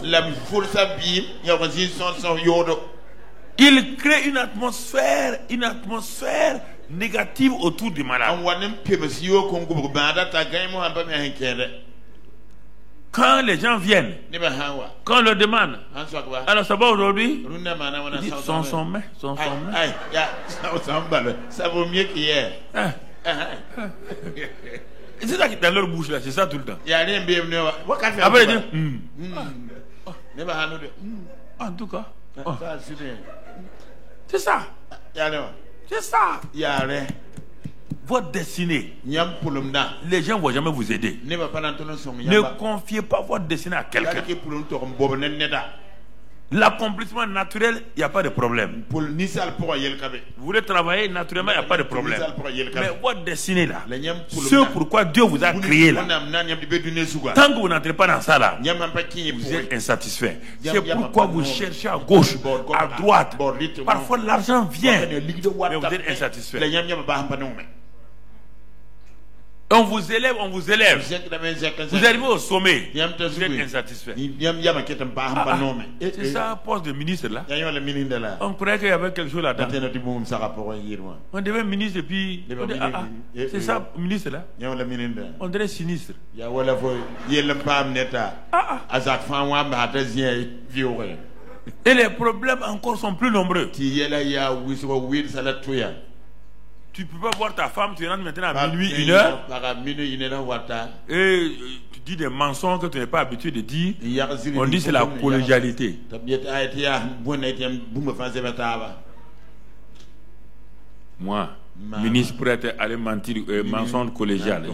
Il crée une atmosphère négative autour du malade. Quand les gens viennent, quand on leur demande, alors ça va aujourd'hui? Son sommet. Ça vaut mieux qu'hier. C'est ça qui est dans leur bouche là, c'est ça tout le temps. Il n'y a rien bien. Après, ils disent, en tout cas, c'est ça. C'est ça. Il y a rien. Votre destinée, les gens ne vont jamais vous aider. Ne confiez pas votre destinée à quelqu'un. L'accomplissement naturel, il n'y a pas de problème. Vous voulez travailler naturellement, il n'y a pas de problème. Mais votre destinée là, ce pourquoi Dieu vous a créé là, tant que vous n'entrez pas dans ça là, vous êtes insatisfait. C'est pourquoi vous cherchez à gauche, à droite. Parfois l'argent vient, mais vous êtes insatisfait. On vous élève. Vous arrivez au sommet. Vous êtes insatisfait. C'est ça, poste de ministre là. On croyait qu'il y avait quelque chose là-dedans. On devait ministre et puis. C'est ça, ministre là. On dirait sinistre. Et les problèmes encore sont plus nombreux. Tu peux pas voir ta femme, tu rentres maintenant à minuit, 1h. Et tu dis des mensonges que tu n'es pas habitué de dire. On dit c'est la collégialité. Moi, ministre pourrait aller mentir, mensonge collégial.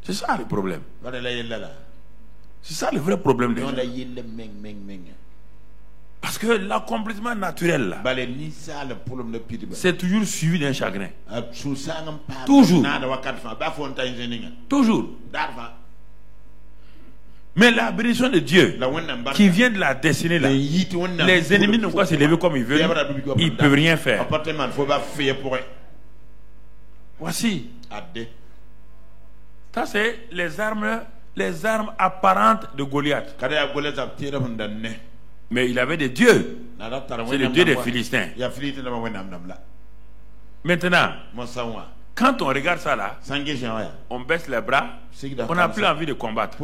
C'est ça le problème. C'est ça le vrai problème des gens. Parce que l'accomplissement naturel là, c'est toujours suivi d'un chagrin. Toujours. Mais la bénédiction de Dieu qui vient de la destinée là, les ennemis n'ont pas se lever comme ils veulent. Ils ne peuvent rien faire. Voici. Ça c'est les armes apparentes de Goliath. Mais il avait des dieux. C'est le dieu des Philistins. Maintenant, quand on regarde ça là, on baisse les bras, on n'a plus envie de combattre.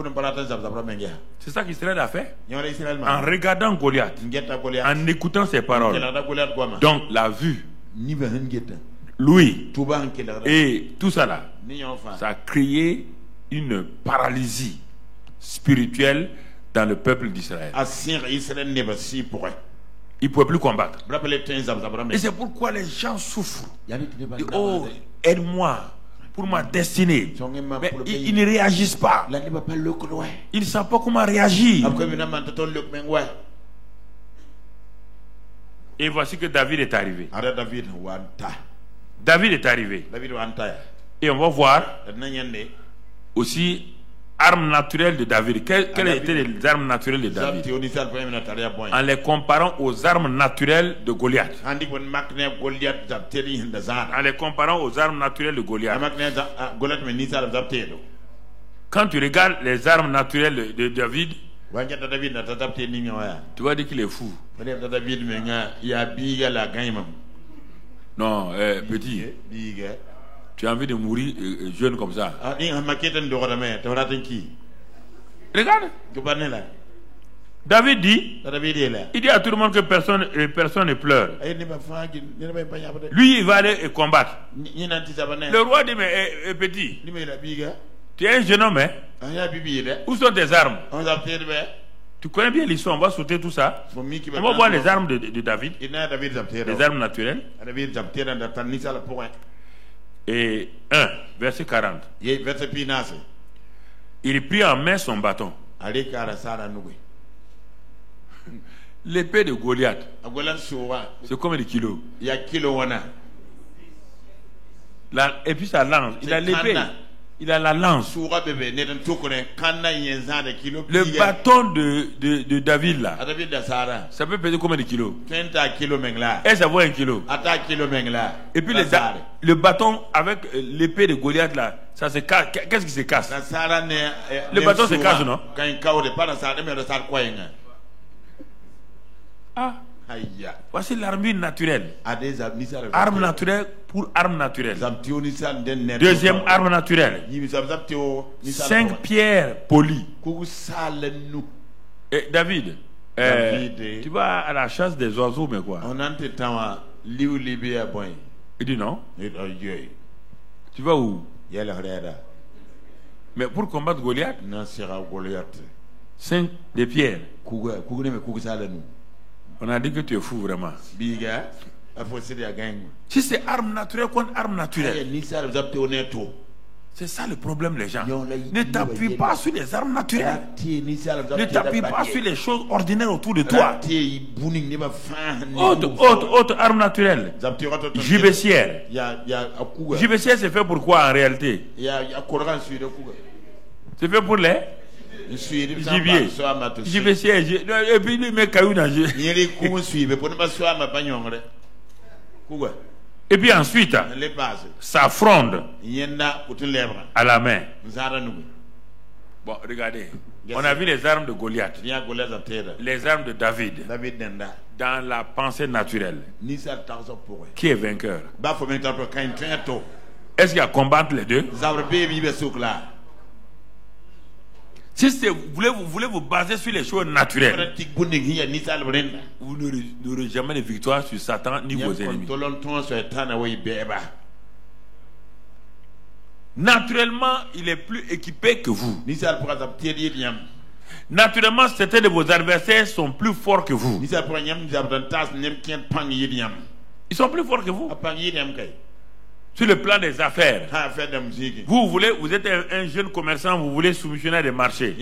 C'est ça qu'Israël a fait. En regardant Goliath, en écoutant ses paroles. Donc la vue, l'ouïe et tout ça là, ça a créé une paralysie spirituelle dans le peuple d'Israël. Ils ne pouvaient plus combattre. Et c'est pourquoi les gens souffrent. Oh, aide-moi pour ma destinée. Mais ils ne réagissent pas. Ils ne savent pas comment réagir. Et voici que David est arrivé. David est arrivé. Et on va voir aussi armes naturelles de David. Quelles étaient les armes naturelles de David en les comparant aux armes naturelles de Goliath? En les comparant aux armes naturelles de Goliath. Quand tu regardes les armes naturelles de David, tu vas dire qu'il est fou. Non, petit. Tu as envie de mourir jeune comme ça. Regarde. David dit, il dit à tout le monde que personne ne pleure. Lui, il va aller combattre. Le roi dit, mais petit, tu es un jeune homme, hein? Où sont tes armes? Tu connais bien l'histoire, on va sauter tout ça. On va voir les armes de David, les armes naturelles. Et 1, verset 40. Il prit en main son bâton. L'épée de Goliath, c'est combien de kilos? Et puis sa lance, il a l'épée. Il a la lance. Le bâton de David là, ça peut peser combien de kilos? Et ça vaut 1 kilo. Et puis le bâton avec l'épée de Goliath là, ça se casse. Qu'est-ce qui se casse? Le bâton se casse, non? Ah. Voici l'armure naturelle. Arme naturelle pour arme naturelle. Deuxième arme naturelle. 5 pierres polies. Et David, tu vas à la chasse des oiseaux, mais quoi? Il dit non. Tu vas où? Mais pour combattre Goliath, 5 des pierres. On a dit que tu es fou vraiment. Si c'est arme naturelle contre arme naturelle, c'est ça le problème, les gens. Ne t'appuie pas sur les armes naturelles. Ne t'appuie pas sur les choses ordinaires autour de toi. Autre arme naturelle. Gibecière. Gibecière, c'est fait pour quoi en réalité? C'est fait pour les gibier. Gibecière. Et puis il met caillou dans le. Et puis ensuite, ça fronde à la main. Bon, regardez. On a vu les armes de Goliath, les armes de David, dans la pensée naturelle. Qui est vainqueur? Est-ce qu'il y a combattre les deux? Si vous voulez vous baser sur les choses naturelles, vous n'aurez jamais de victoire sur Satan ni vos ennemis. Naturellement, il est plus équipé que vous. Naturellement, certains de vos adversaires sont plus forts que vous. Ils sont plus forts que vous. Sur le plan des affaires, vous êtes un jeune commerçant, vous voulez soumissionner des marchés.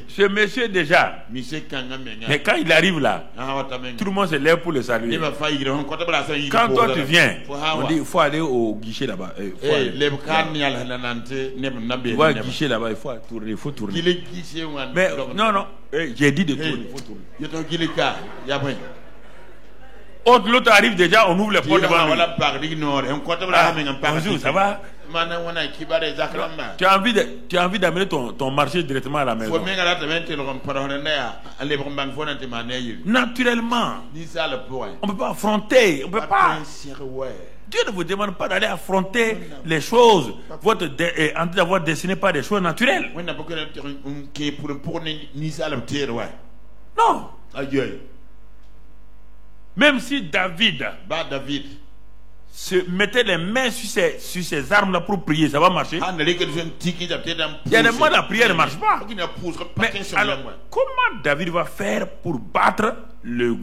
Ce monsieur déjà, mais quand il arrive là, tout le monde se lève pour le saluer. Quand toi tu viens, on dit il faut aller au guichet là-bas. Il faut aller au guichet là-bas, il faut tourner. Mais non, j'ai dit de tourner, il faut tourner. L'autre arrive déjà, on ouvre les portes devant lui. Bonjour, ça va? Tu as envie d'amener ton marché directement à la maison. Naturellement, on ne peut pas affronter. On peut pas. Dieu ne vous demande pas d'aller affronter les choses. En d'avoir dessiné par des choses naturelles. Non. Même si David se mettait les mains sur ses armes-là pour prier, ça va marcher. Il y a des moments où la prière ne marche pas. Mais alors, comment David va faire pour battre le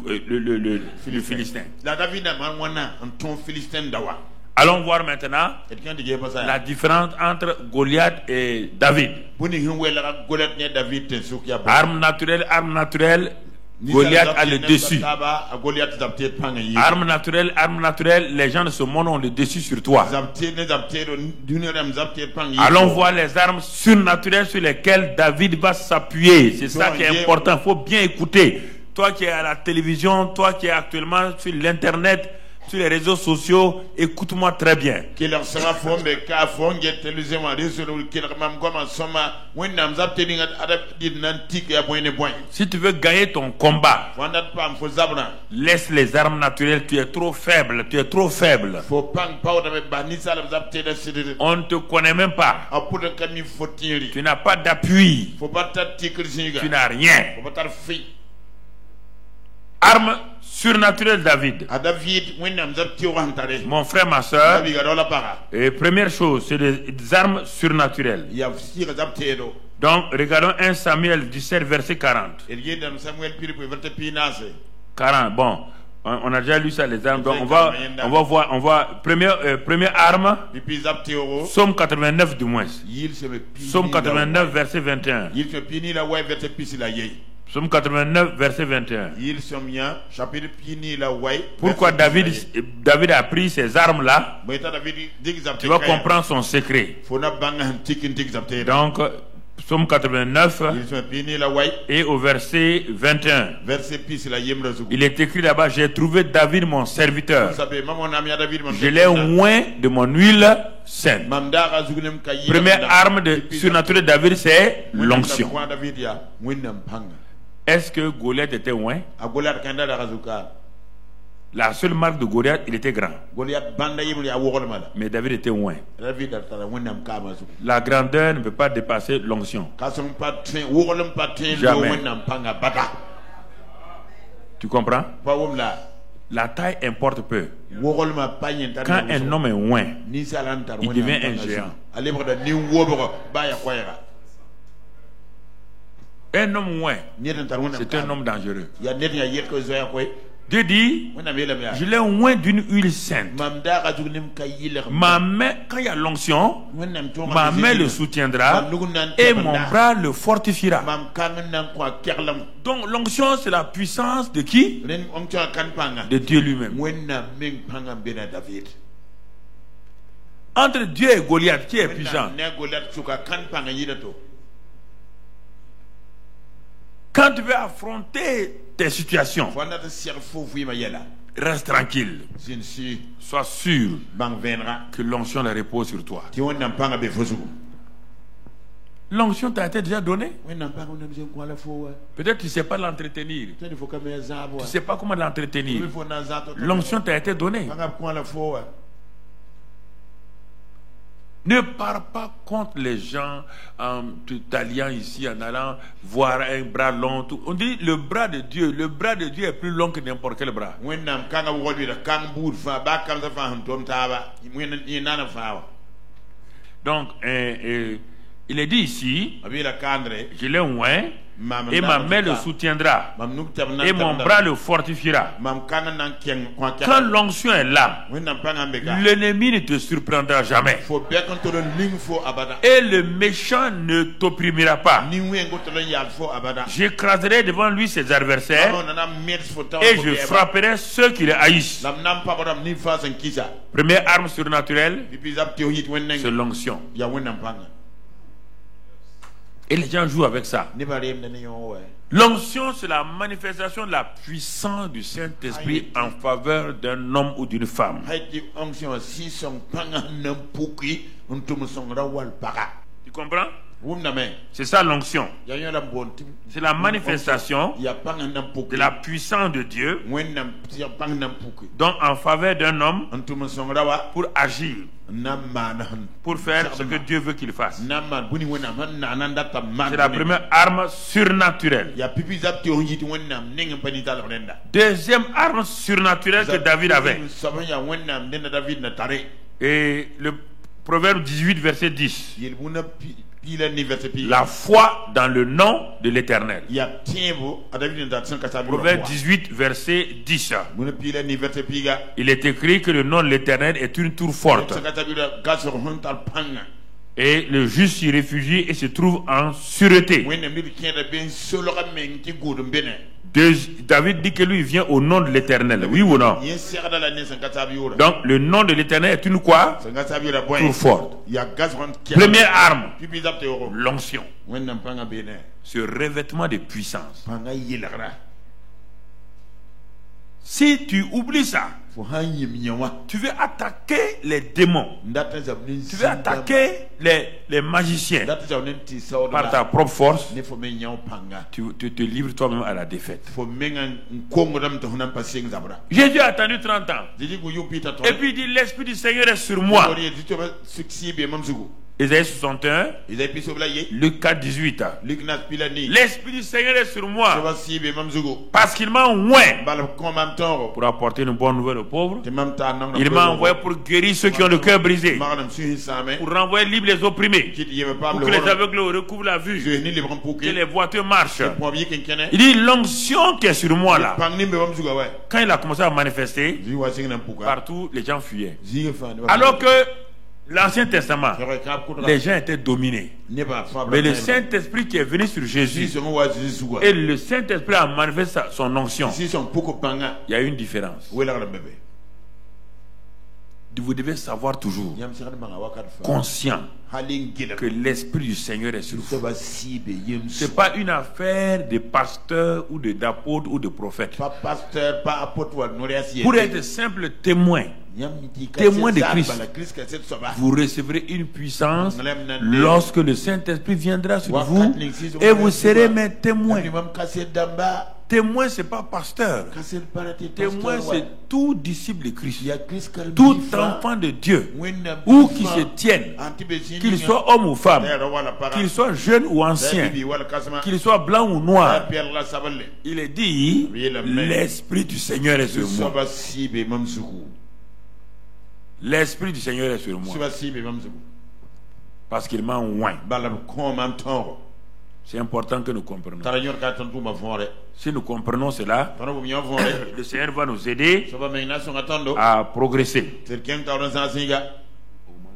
Philistin? Allons voir maintenant la différence entre Goliath et David. Arme naturelle, Goliath a le dessus. Arme naturelle, les gens de ce monde ont le dessus sur toi. Allons voir les armes surnaturelles sur lesquelles David va s'appuyer. C'est ça qui est important. Il faut bien écouter. Toi qui es à la télévision, toi qui es actuellement sur l'internet, sur les réseaux sociaux, écoute-moi très bien. Si tu veux gagner ton combat, laisse les armes naturelles. Tu es trop faible. Tu es trop faible. On ne te connaît même pas. Tu n'as pas d'appui. Tu n'as rien. Arme surnaturelle David. Mon frère, ma soeur. Et première chose, c'est des armes surnaturelles. Donc, regardons 1 Samuel 17, verset 40. 40, bon. On a déjà lu ça, les armes. Donc, on va voir. Première arme, Psaume 89 du moins. Psaume 89, verset 21. Psaume 89, verset 21. Pourquoi David a pris ces armes-là? Tu vas comprendre son secret. Donc, Psaume 89 et au verset 21. Il est écrit là-bas: j'ai trouvé David mon serviteur. Je l'ai oint de mon huile sainte. Première arme surnaturelle de David, c'est l'onction. Est-ce que Goliath était oint? La seule marque de Goliath, il était grand. Mais David était oint. La grandeur ne peut pas dépasser l'onction. Jamais. Tu comprends? La taille importe peu. Quand un homme est oint, il devient un géant. Un homme oint, c'est un homme dangereux. Dieu dit: je l'ai oint d'une huile sainte. Ma main, quand il y a l'onction, ma main le soutiendra et mon bras le fortifiera. Donc l'onction, c'est la puissance de qui? De Dieu lui-même. Entre Dieu et Goliath, qui est puissant? Quand tu veux affronter tes situations, reste tranquille. Sois sûr que l'onction la repose sur toi. L'onction t'a été déjà donnée. Peut-être tu ne sais pas l'entretenir. Tu ne sais pas comment l'entretenir. L'onction t'a été donnée. Ne pars pas contre les gens en t'alliant ici, en allant voir un bras long. Tout. On dit le bras de Dieu est plus long que n'importe quel bras. Donc, il est dit ici: je l'ai oint et ma main le soutiendra et mon bras le fortifiera. Quand l'onction est là, l'ennemi ne te surprendra jamais et le méchant ne t'opprimera pas. J'écraserai devant lui ses adversaires et je frapperai ceux qui le haïssent. Première arme surnaturelle, c'est l'onction. Et les gens jouent avec ça. L'onction, c'est la manifestation de la puissance du Saint-Esprit en faveur d'un homme ou d'une femme. Tu comprends? C'est ça l'onction. C'est la manifestation de la puissance de Dieu, donc en faveur d'un homme, pour agir, pour faire ce que Dieu veut qu'il fasse. C'est la première arme surnaturelle. Deuxième arme surnaturelle que David avait. Et le Proverbe 18, verset 10. La foi dans le nom de l'Éternel. Proverbe 18, verset 10. Il est écrit que le nom de l'Éternel est une tour forte. Et le juste s'y réfugie et se trouve en sûreté. David dit que lui vient au nom de l'Éternel. Oui ou non? Donc le nom de l'Éternel est une quoi? Tour forte. Première arme, l'onction. Ce revêtement de puissance. Si tu oublies ça, tu veux attaquer les démons, tu veux attaquer les magiciens par ta propre force, tu te livres toi-même à la défaite. Jésus a attendu 30 ans. Et puis il dit, l'Esprit du Seigneur est sur moi. Ésaïe 61, Luc 4, 18. L'Esprit du Seigneur est sur moi parce qu'il m'a oint pour apporter une bonne nouvelle aux pauvres. Il m'a envoyé pour guérir ceux qui ont le cœur brisé, pour renvoyer libres les opprimés, pour que les aveugles recouvrent la vue, que les boiteux marchent. Il dit l'onction qui est sur moi là. Quand il a commencé à manifester, partout les gens fuyaient. Alors que l'Ancien Testament, les gens étaient dominés. Mais le Saint-Esprit qui est venu sur Jésus, et le Saint-Esprit a manifesté son onction, il y a une différence. Vous devez savoir toujours, conscient, que l'Esprit du Seigneur est sur vous. Ce n'est pas une affaire de pasteur ou d'apôtre ou de prophète. Pour être simple témoin de Christ, vous recevrez une puissance lorsque le Saint-Esprit viendra sur vous et vous serez mes témoins. Témoin, ce n'est pas pasteur. Témoin, c'est tout disciple de Christ. Tout enfant de Dieu, ou qui se tienne, qu'il soit homme ou femme, qu'il soit jeune ou ancien, qu'il soit blanc ou noir. Il est dit, l'Esprit du Seigneur est sur moi. L'Esprit du Seigneur est sur moi. Parce qu'il m'a oint. C'est important que nous comprenions. Si nous comprenons cela, le Seigneur va nous aider à progresser. Au moins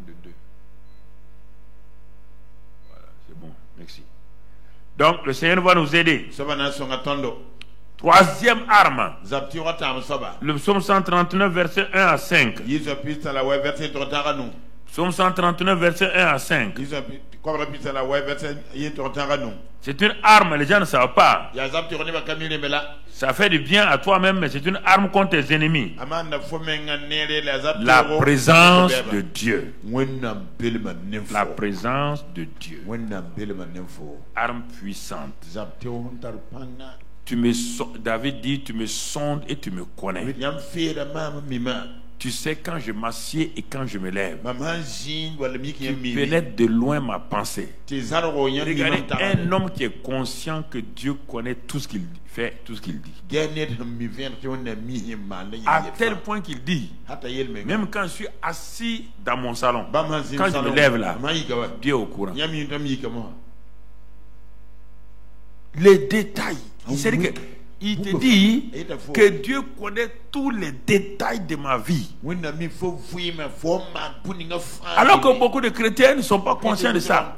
de 2. Voilà, c'est bon, merci. Donc le Seigneur va nous aider. Troisième arme, le psaume 139, verset 1 à 5. Psaume 139, verset 1 à 5. C'est une arme, les gens ne savent pas. Ça fait du bien à toi-même, mais c'est une arme contre tes ennemis. La présence de Dieu. La présence de Dieu. Arme puissante. David dit, tu me sondes et tu me connais. Tu sais quand je m'assieds et quand je me lève. Tu pénètres de loin ma pensée. Regardez, un homme qui est conscient que Dieu connaît tout ce qu'il fait, tout ce qu'il dit. À tel point qu'il dit, même quand je suis assis dans mon salon, quand je me lève là, Dieu est au courant. Les détails. Il te dit que Dieu connaît tous les détails de ma vie. Alors que beaucoup de chrétiens ne sont pas conscients de ça.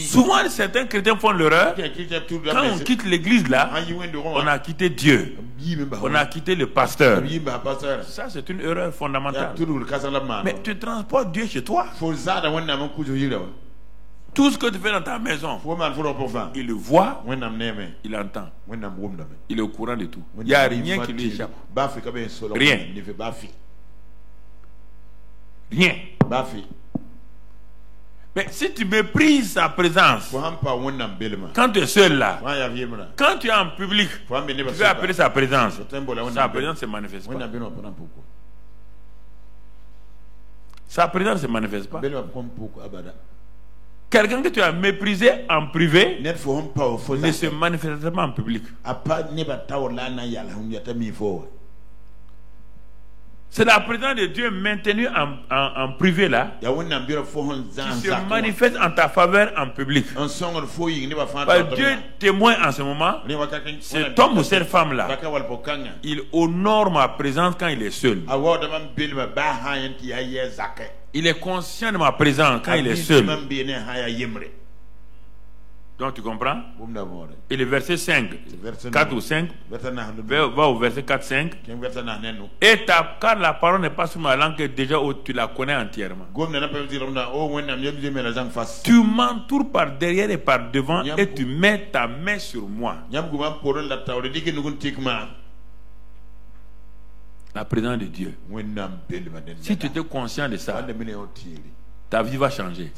Souvent, certains chrétiens font l'erreur. Quand on quitte l'église là, on a quitté Dieu. On a quitté le pasteur. Ça, c'est une erreur fondamentale. Mais tu transportes Dieu chez toi. Tout ce que tu fais dans ta maison, il le voit, il entend, il est au courant de tout. Il n'y a rien qui lui échappe. Rien. Rien. Mais si tu méprises sa présence, quand tu es seul là, quand tu es en public, tu veux appeler sa présence ne se manifeste pas. Sa présence ne se manifeste pas. Quelqu'un que tu as méprisé en privé ne se manifeste pas en public. C'est la présence de Dieu maintenue en privé là qui se manifeste en ta faveur en public. Parce que Dieu témoin en ce moment, cet homme ou cette femme là, il honore ma présence quand il est seul. Il est conscient de ma présence quand il est seul. Donc tu comprends? Et le verset 5, 4 ou 5, va au verset 4, 5. Et car la parole n'est pas sur ma langue, déjà tu la connais entièrement. Tu m'entoures par derrière et par devant et tu mets ta main sur moi. La présence de Dieu. Si tu étais conscient de ça, ta vie va changer.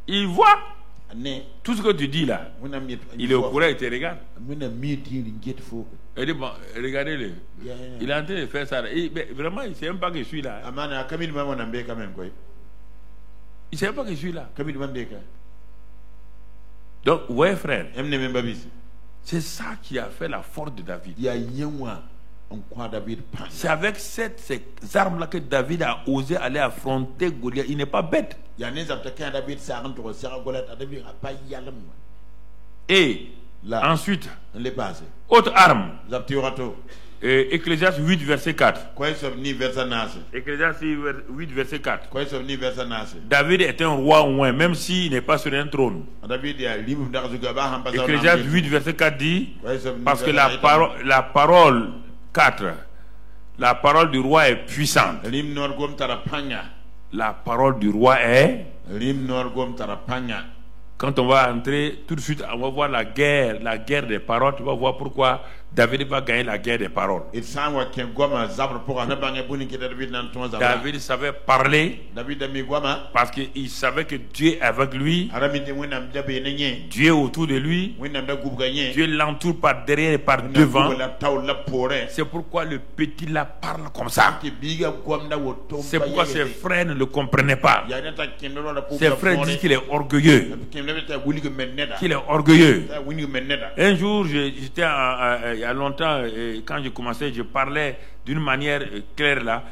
Il voit tout ce que tu dis là. Il est au courant, il te regarde. Il dit bon, regardez-le. Il est en train de faire ça. Vraiment, il ne sait même pas que je suis là. Il ne sait même pas que je suis là. Donc, ouais frère, c'est ça qui a fait la force de David. C'est avec ces armes-là que David a osé aller affronter Goliath. Il n'est pas bête. Et ensuite, autre arme. Ecclésiaste 8, verset 4. Ecclésiaste 8, verset 4. David est un roi oint, même s'il n'est pas sur un trône. Ecclésiaste 8, verset 4 dit, parce que la parole 4, la parole du roi est puissante. La parole du roi est... Quand on va entrer, tout de suite, on va voir la guerre des paroles. Tu vas voir pourquoi David va gagner la guerre des paroles. David savait parler parce qu'il savait que Dieu est avec lui. Dieu est autour de lui. Dieu l'entoure par derrière et par devant. C'est pourquoi le petit là parle comme ça. C'est pourquoi ses frères ne le comprenaient pas. Ses frères disent qu'il est orgueilleux. Qu'il est orgueilleux. Un jour, j'étais il y a longtemps, quand je commençais, je parlais d'une manière claire là.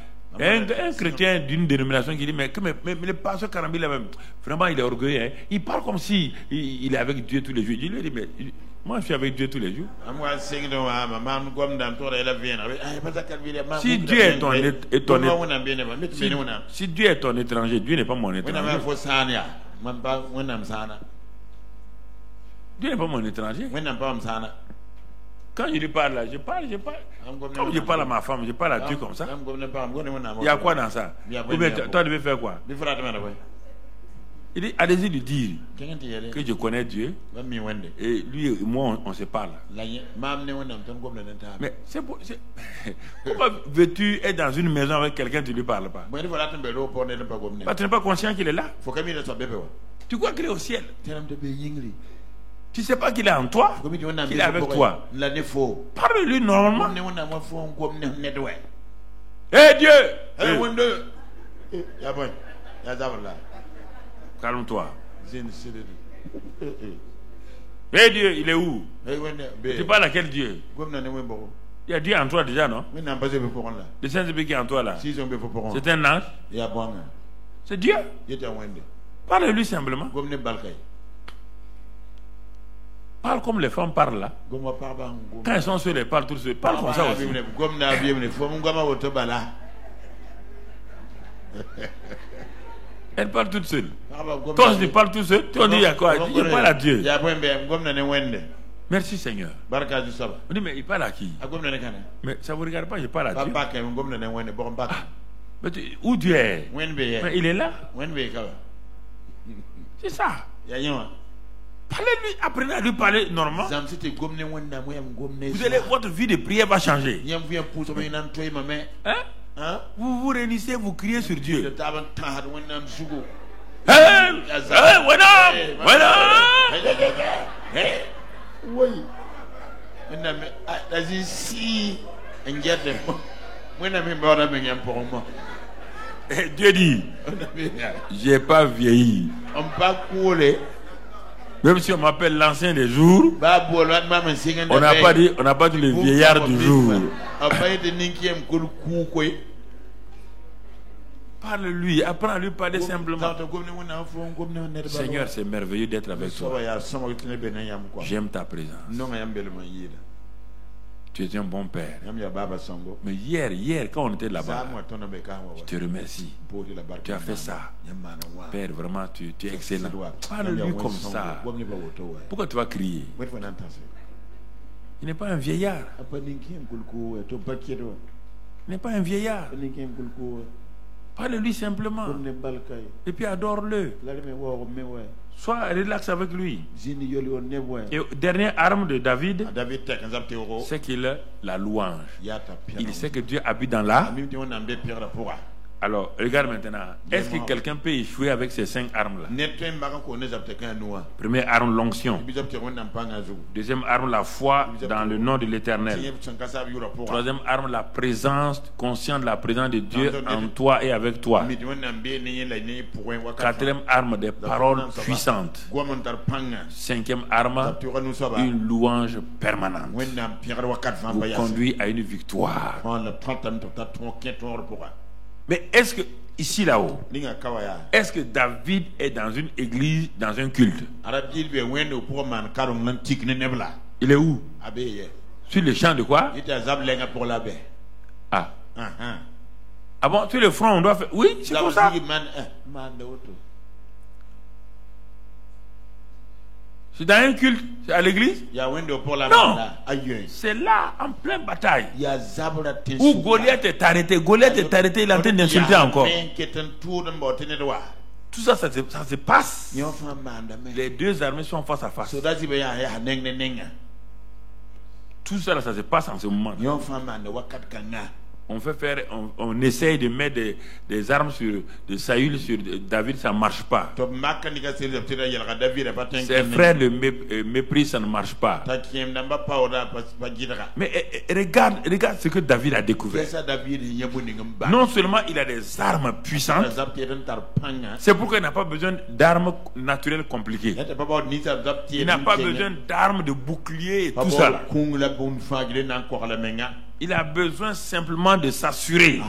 Un chrétien d'une dénomination qui dit mais le pasteur Karambi là même, vraiment il est orgueilleux. Hein. Il parle comme si il est avec Dieu tous les jours. Je lui ai dit mais moi je suis avec Dieu tous les jours. Si Dieu est si Dieu est ton étranger, Dieu n'est pas mon étranger. Dieu n'est pas mon étranger. Quand je lui parle là, je parle. Comme je parle à ma femme, je parle à Dieu comme ça. Il y a quoi dans ça? Ou bien toi, tu veux faire quoi? Il dit, allez-y lui dire que je connais Dieu. Et lui et moi, on se parle. Mais c'est pour... Pourquoi veux-tu être dans une maison avec quelqu'un, tu ne lui parles pas? Tu n'es pas conscient qu'il est là. Tu crois qu'il est au ciel. Tu ne sais pas qu'il est en toi, qu'il est avec toi. Parle-lui normalement. Hé Dieu! Calme-toi. Hé Dieu, il est où? Tu parles à quel Dieu? Il y a Dieu en toi déjà, non? Le Saint-Esprit qui est en toi là. C'est un ange? C'est Dieu. Parle-lui simplement. Parle comme les femmes parlent là. Quand elles sont seules, elles parlent toutes seules. Parle comme ça aussi. Elles parlent toutes seules. Toi, tu parles tout seul. Tu dis, il y a quoi? Il parle à Dieu. Merci Seigneur. On dit, mais il parle à qui? Mais ça ne vous regarde pas, je parle à Dieu. Mais où Dieu est? Mais il est là. C'est ça. Parlez-lui, apprenez à lui parler normalement. Vous allez, votre vie de prière va changer. Hein? Vous vous réunissez, vous criez sur Dieu. Dieu dit, j'ai pas vieilli. Même si on m'appelle l'ancien des jours, on n'a pas dit le vieillard du jour. Parle-lui, apprends à lui parler simplement. Seigneur, c'est merveilleux d'être avec toi. J'aime ta présence. Tu es un bon père. Mais hier, quand on était là-bas, je te remercie. Tu as fait ça. Père, vraiment, tu es excellent. Parle-lui comme ça. Pourquoi tu vas crier? Il n'est pas un vieillard. Il n'est pas un vieillard. Parle-lui simplement. Et puis adore-le. Sois relax avec lui. Et dernière arme de David, c'est qu'il a la louange. Il sait que Dieu habite dans la. Alors, regarde maintenant. Est-ce que quelqu'un peut échouer avec ces 5 armes-là? Première arme, l'onction. Deuxième arme, la foi dans le nom de l'Éternel. Troisième arme, la présence, conscient de la présence de Dieu en toi et avec toi. Quatrième arme, des paroles puissantes. Cinquième arme, une louange permanente. Vous conduit à une victoire. Mais est-ce que, ici là-haut, est-ce que David est dans une église, dans un culte? Il est où? Sur le champ de quoi? Ah. Ah bon, sur le front, on doit faire. Oui, c'est pour ça. C'est dans un culte, c'est à l'église? Non, c'est là, en pleine bataille. Où Goliath est arrêté. Goliath est arrêté, il est en train d'insulter encore. Tout ça, ça se passe. Les deux armées sont face à face. Tout ça, ça se passe en ce moment. On fait faire, on essaye de mettre des armes de Saül sur David, ça ne marche pas. Ses frères le méprisent, ça ne marche pas. Mais regarde ce que David a découvert. Non seulement il a des armes puissantes, c'est pourquoi il n'a pas besoin d'armes naturelles compliquées. Il n'a pas besoin d'armes de boucliers et tout ça. Il a besoin simplement de s'assurer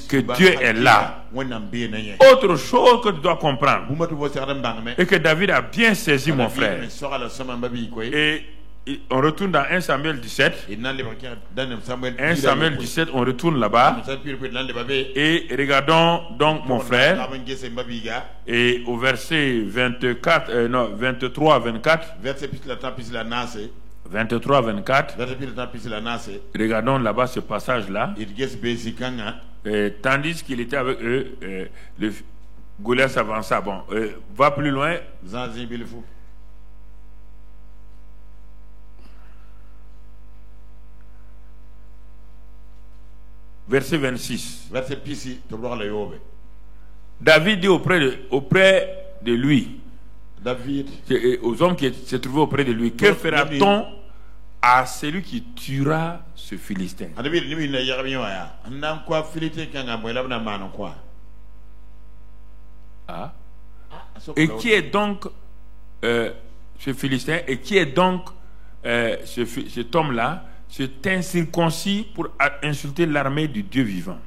que Dieu est là. Autre chose que tu dois comprendre, et que David a bien saisi, mon frère. Et on retourne dans 1 Samuel 17. 1 Samuel 17, on retourne là-bas. Et regardons donc, mon frère, et au verset 23 à 24. 23 à 24. Regardons là-bas ce passage-là. Tandis qu'il était avec eux, le Goliath s'avança. Bon, va plus loin. Verset 26. David dit auprès de lui, aux hommes qui se trouvaient auprès de lui, que fera-t-on à celui qui tuera ce Philistin? Ah. Et qui est donc ce Philistin? Et qui est donc cet homme-là, cet incirconcis pour insulter l'armée du Dieu vivant?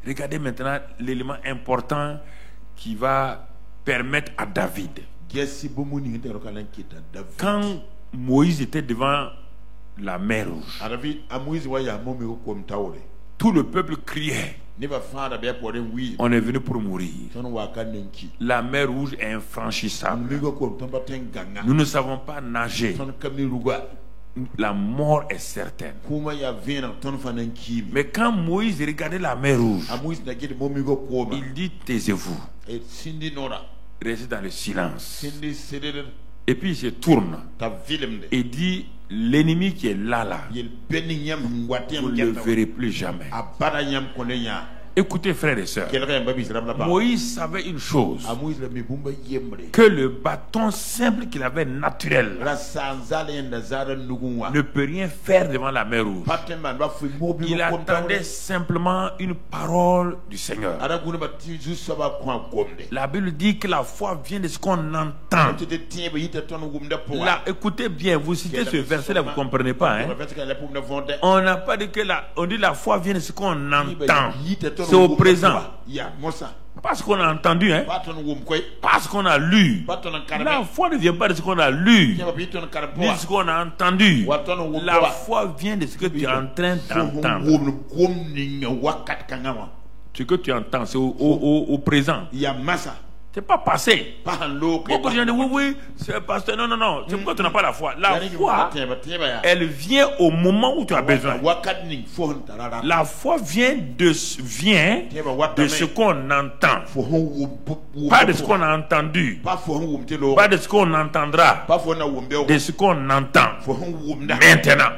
Regardez maintenant l'élément important qui va permettre à David. Quand Moïse était devant la mer Rouge, tout le peuple criait. On est venu pour mourir. La mer Rouge est infranchissable. Nous ne savons pas nager. La mort est certaine. Mais quand Moïse regardait la mer Rouge, il dit: taisez-vous, restez dans le silence. Et puis il se tourne et dit: l'ennemi qui est là, vous ne le verrez plus jamais. Écoutez, frères et sœurs, Moïse savait une chose, que le bâton simple qu'il avait naturel ne peut rien faire devant la mer Rouge. Il attendait simplement une parole du Seigneur. La Bible dit que la foi vient de ce qu'on entend. Là, écoutez bien, vous citez ce verset-là, vous ne comprenez pas. On n'a pas dit que on dit la foi vient de ce qu'on entend. C'est au présent. Parce qu'on a entendu, hein? Parce qu'on a lu. La foi ne vient pas de ce qu'on a lu, ni de ce qu'on a entendu. La foi vient de ce que tu es en train d'entendre. Ce que tu entends, c'est au présent. C'est pas passé. Beaucoup de gens disent oui, c'est pasteur. Non. C'est pourquoi tu n'as pas la foi. La foi, elle vient au moment où tu as besoin. La foi vient de ce qu'on entend. Pas de ce qu'on a entendu. Pas de ce qu'on entendra. De ce qu'on entend. Maintenant.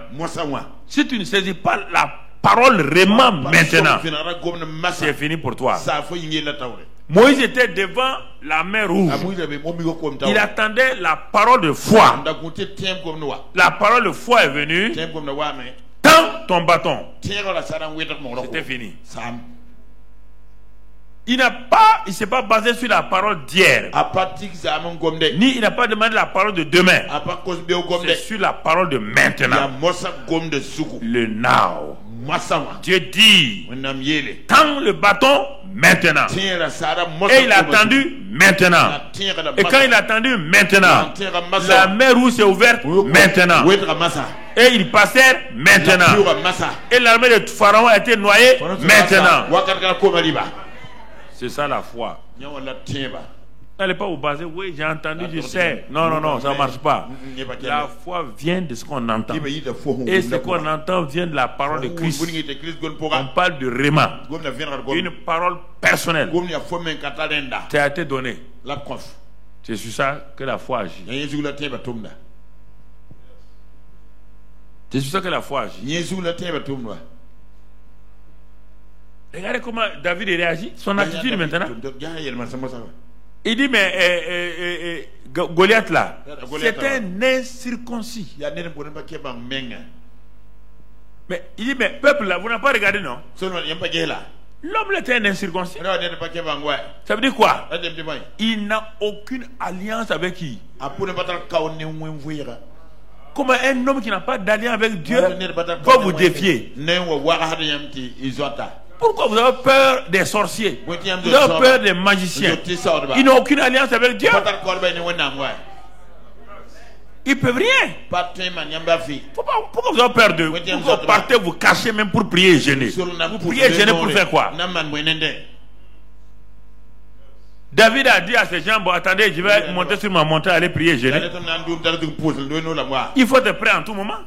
Si tu ne saisis pas la parole vraiment maintenant, c'est fini pour toi. Moïse était devant la mer Rouge. Il attendait la parole de foi. La parole de foi est venue. Tends ton bâton. C'était fini. Il ne s'est pas basé sur la parole d'hier. Ni il n'a pas demandé la parole de demain. C'est sur la parole de maintenant. Le now. Dieu dit, tends le bâton maintenant. Et il a attendu maintenant. Et quand il a attendu maintenant, la mer Rouge s'est ouverte maintenant. Et ils passèrent maintenant. Et l'armée de Pharaon a été noyée maintenant. C'est ça la foi. N'allez pas vous baser, oui, j'ai entendu, je sais. Non, ça ne marche pas. La foi vient de ce qu'on entend. Et ce qu'on entend vient de la parole de Christ. On parle de Réma. Une parole personnelle. Ça a été donné. C'est sur ça que la foi agit. C'est sur ça que la foi agit. Regardez comment David réagit. Son attitude maintenant. Il dit, mais Goliath là, c'est un incirconcis. Mais il dit, mais peuple là, vous n'avez pas regardé, non? L'homme était un incirconcis. Ça veut dire quoi? Il n'a aucune alliance avec qui? Comment un homme qui n'a pas d'alliance avec Dieu va vous défier? Pourquoi vous avez peur des sorciers? Vous avez peur des magiciens? Ils n'ont aucune alliance avec Dieu. Ils ne peuvent rien. Pourquoi vous avez peur d'eux? Pourquoi vous partez vous cacher même pour prier et jeûner? Vous priez et jeûner pour faire quoi? David a dit à ses gens, bon attendez, je vais monter sur ma montagne, aller prier et jeûner. Il faut être prêt en tout moment.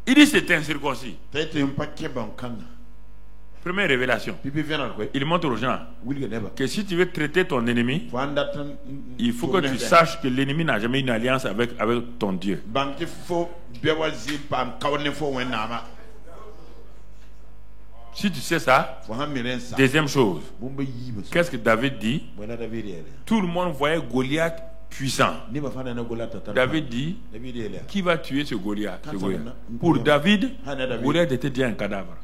Il dit c'est incirconcis. Première révélation. Il montre aux gens que si tu veux traiter ton ennemi, il faut que tu saches que l'ennemi n'a jamais une alliance avec ton Dieu. Si tu sais ça, deuxième chose, qu'est-ce que David dit? Tout le monde voyait Goliath puissant. David dit, qui va tuer ce Goliath? Pour David, Goliath était déjà un cadavre.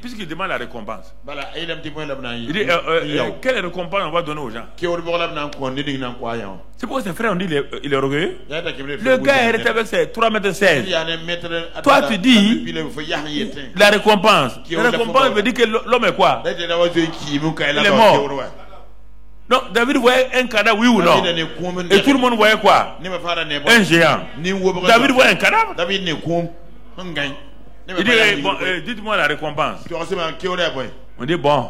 Puisqu'il demande la récompense, il dit, quelle récompense on va donner aux gens? C'est pourquoi ses frères ont dit il est orgueilleux. Le gars est resté avec ses 3,16 m. Toi tu dis la récompense. La récompense veut dire que l'homme est quoi? Il est mort. Non, David voyait un cadavre, oui ou non? Et tout le monde voyait quoi? Un géant. David voyait un cadavre. Il dit, bon, dites-moi la récompense. On dit, bon,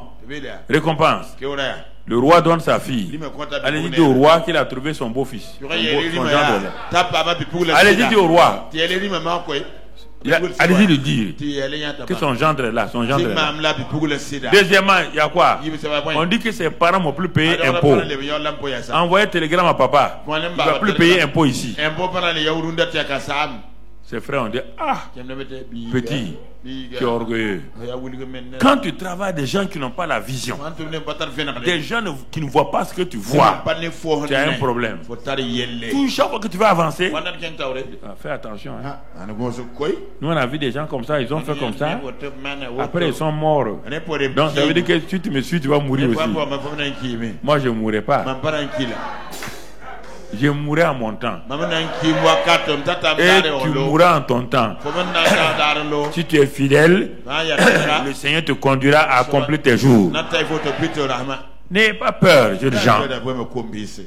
récompense. Le roi donne sa fille. Allez dire au roi qu'il a trouvé son beau-fils. Allez dire au roi. Allez-y lui dire que son gendre est là, son gendre est là. Deuxièmement, il y a quoi? On dit que ses parents n'ont plus payé impôt. Envoyez télégramme à papa. Il ne va plus payer impôt ici. Ses frères ont dit, ah, petit, tu es orgueilleux. Quand tu travailles des gens qui n'ont pas la vision, des gens qui ne voient pas ce que tu vois, tu as un problème. Chaque fois que tu vas avancer, fais attention. Hein. Nous on a vu des gens comme ça, ils ont fait comme ça. Après ils sont morts. Donc ça veut dire que si tu me suis, tu vas mourir aussi. Moi je ne mourrai pas. Je mourrai en mon temps. Et tu mourras en ton temps. Si tu es fidèle, le Seigneur te conduira à accomplir tes jours. N'ayez pas peur, jeunes gens.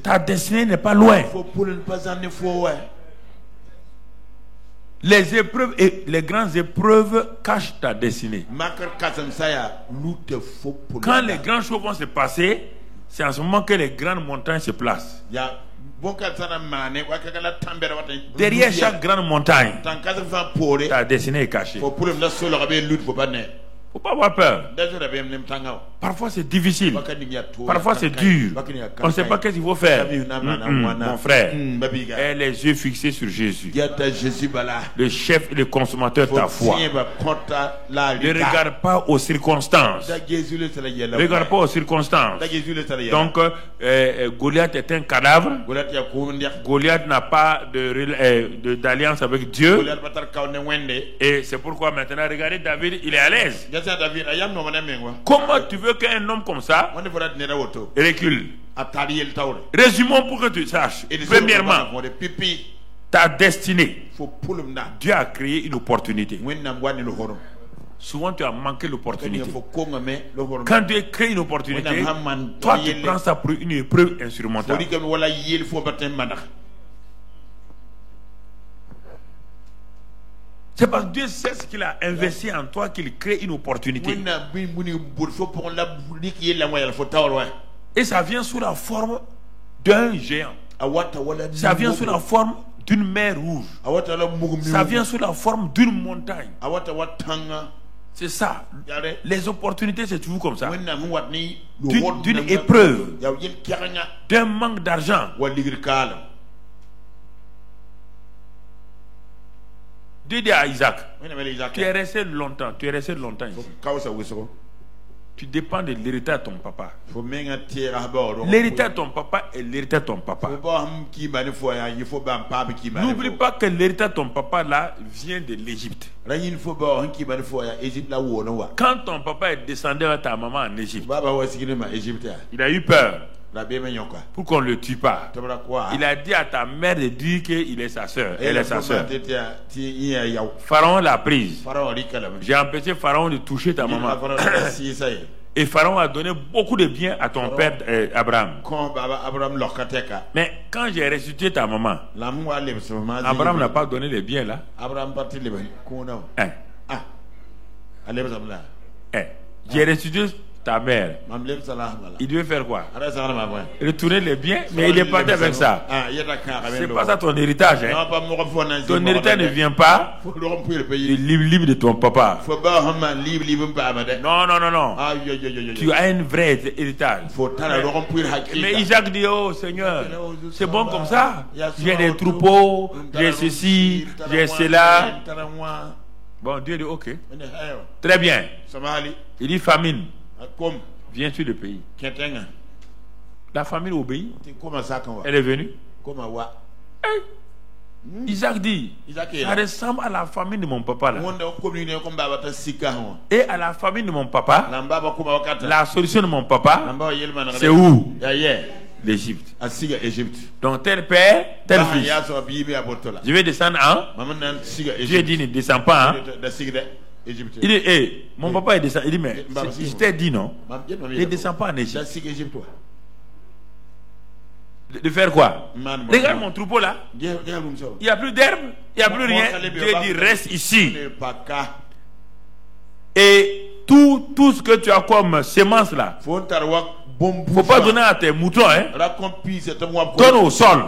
Ta destinée n'est pas loin. Les épreuves et les grandes épreuves cachent ta destinée. Quand les grandes choses vont se passer, c'est en ce moment que les grandes montagnes se placent. Derrière chaque grande montagne, ta destinée est cachée. Faut pas avoir peur. Parfois c'est difficile. Parfois c'est dur. On ne sait pas qu'est-ce qu'il faut faire. Mon frère, aie les yeux fixés sur Jésus, le chef et le consommateur de ta foi. Ne regarde pas aux circonstances. Ne regarde pas aux circonstances. Donc Goliath est un cadavre. Goliath n'a pas d'alliance avec Dieu. Et c'est pourquoi maintenant regardez David, il est à l'aise. Comment tu veux qu'un homme comme ça recule? Résumons pour que tu saches. Premièrement, ta destinée. Dieu a créé une opportunité. Souvent tu as manqué l'opportunité. Quand Dieu crée une opportunité, toi tu prends ça pour une épreuve insurmontable. C'est parce que Dieu sait ce qu'il a investi en toi qu'il crée une opportunité. Et ça vient sous la forme d'un géant. Ça vient sous la forme d'une mer rouge. Ça vient sous la forme d'une montagne. C'est ça. Les opportunités, c'est toujours comme ça. D'une épreuve, d'un manque d'argent. Dieu dit à Isaac, tu es resté longtemps, ici. Tu dépends de l'héritage de ton papa. L'héritage de ton papa est l'héritage de ton papa. N'oublie pas que l'héritage de ton papa là vient de l'Égypte. Quand ton papa est descendu à ta maman en Égypte, il a eu peur pour qu'on ne le tue pas. Il a dit à ta mère de dire qu'il est sa soeur. Elle est sa soeur. Pharaon l'a prise. J'ai empêché Pharaon de toucher ta maman. Et Pharaon a donné beaucoup de biens à ton père Abraham. Mais quand j'ai ressuscité ta maman, Abraham n'a pas donné les biens là. J'ai ressuscité ta mère. Il devait faire quoi? Retourner les biens, mais il est parti avec ça. C'est pas ça ton héritage. Ton héritage ne vient pas du livre de ton papa. Non. Tu as un vrai héritage. Mais Isaac dit, oh Seigneur, c'est bon comme ça. J'ai des troupeaux, j'ai ceci, j'ai cela. Bon, Dieu dit, ok. Très bien. Il dit famine. Viens sur le pays. La famille obéit. Elle est venue. Isaac dit, ça ressemble à la famille de mon papa là. Et à la famille de mon papa, la solution de mon papa, c'est où? L'Égypte. Donc tel père, tel fils. Je vais descendre en. Dieu dit ne descends pas. Il dit, mon papa est descendu. Il dit, mais je t'ai dit non. Il ne descend pas en Égypte. De faire quoi? Regarde mon troupeau là. Il n'y a plus d'herbe, il n'y a plus rien. Dieu dit, reste ici. Et tout ce que tu as comme semence là, il ne faut pas donner à tes moutons. Donne au sol.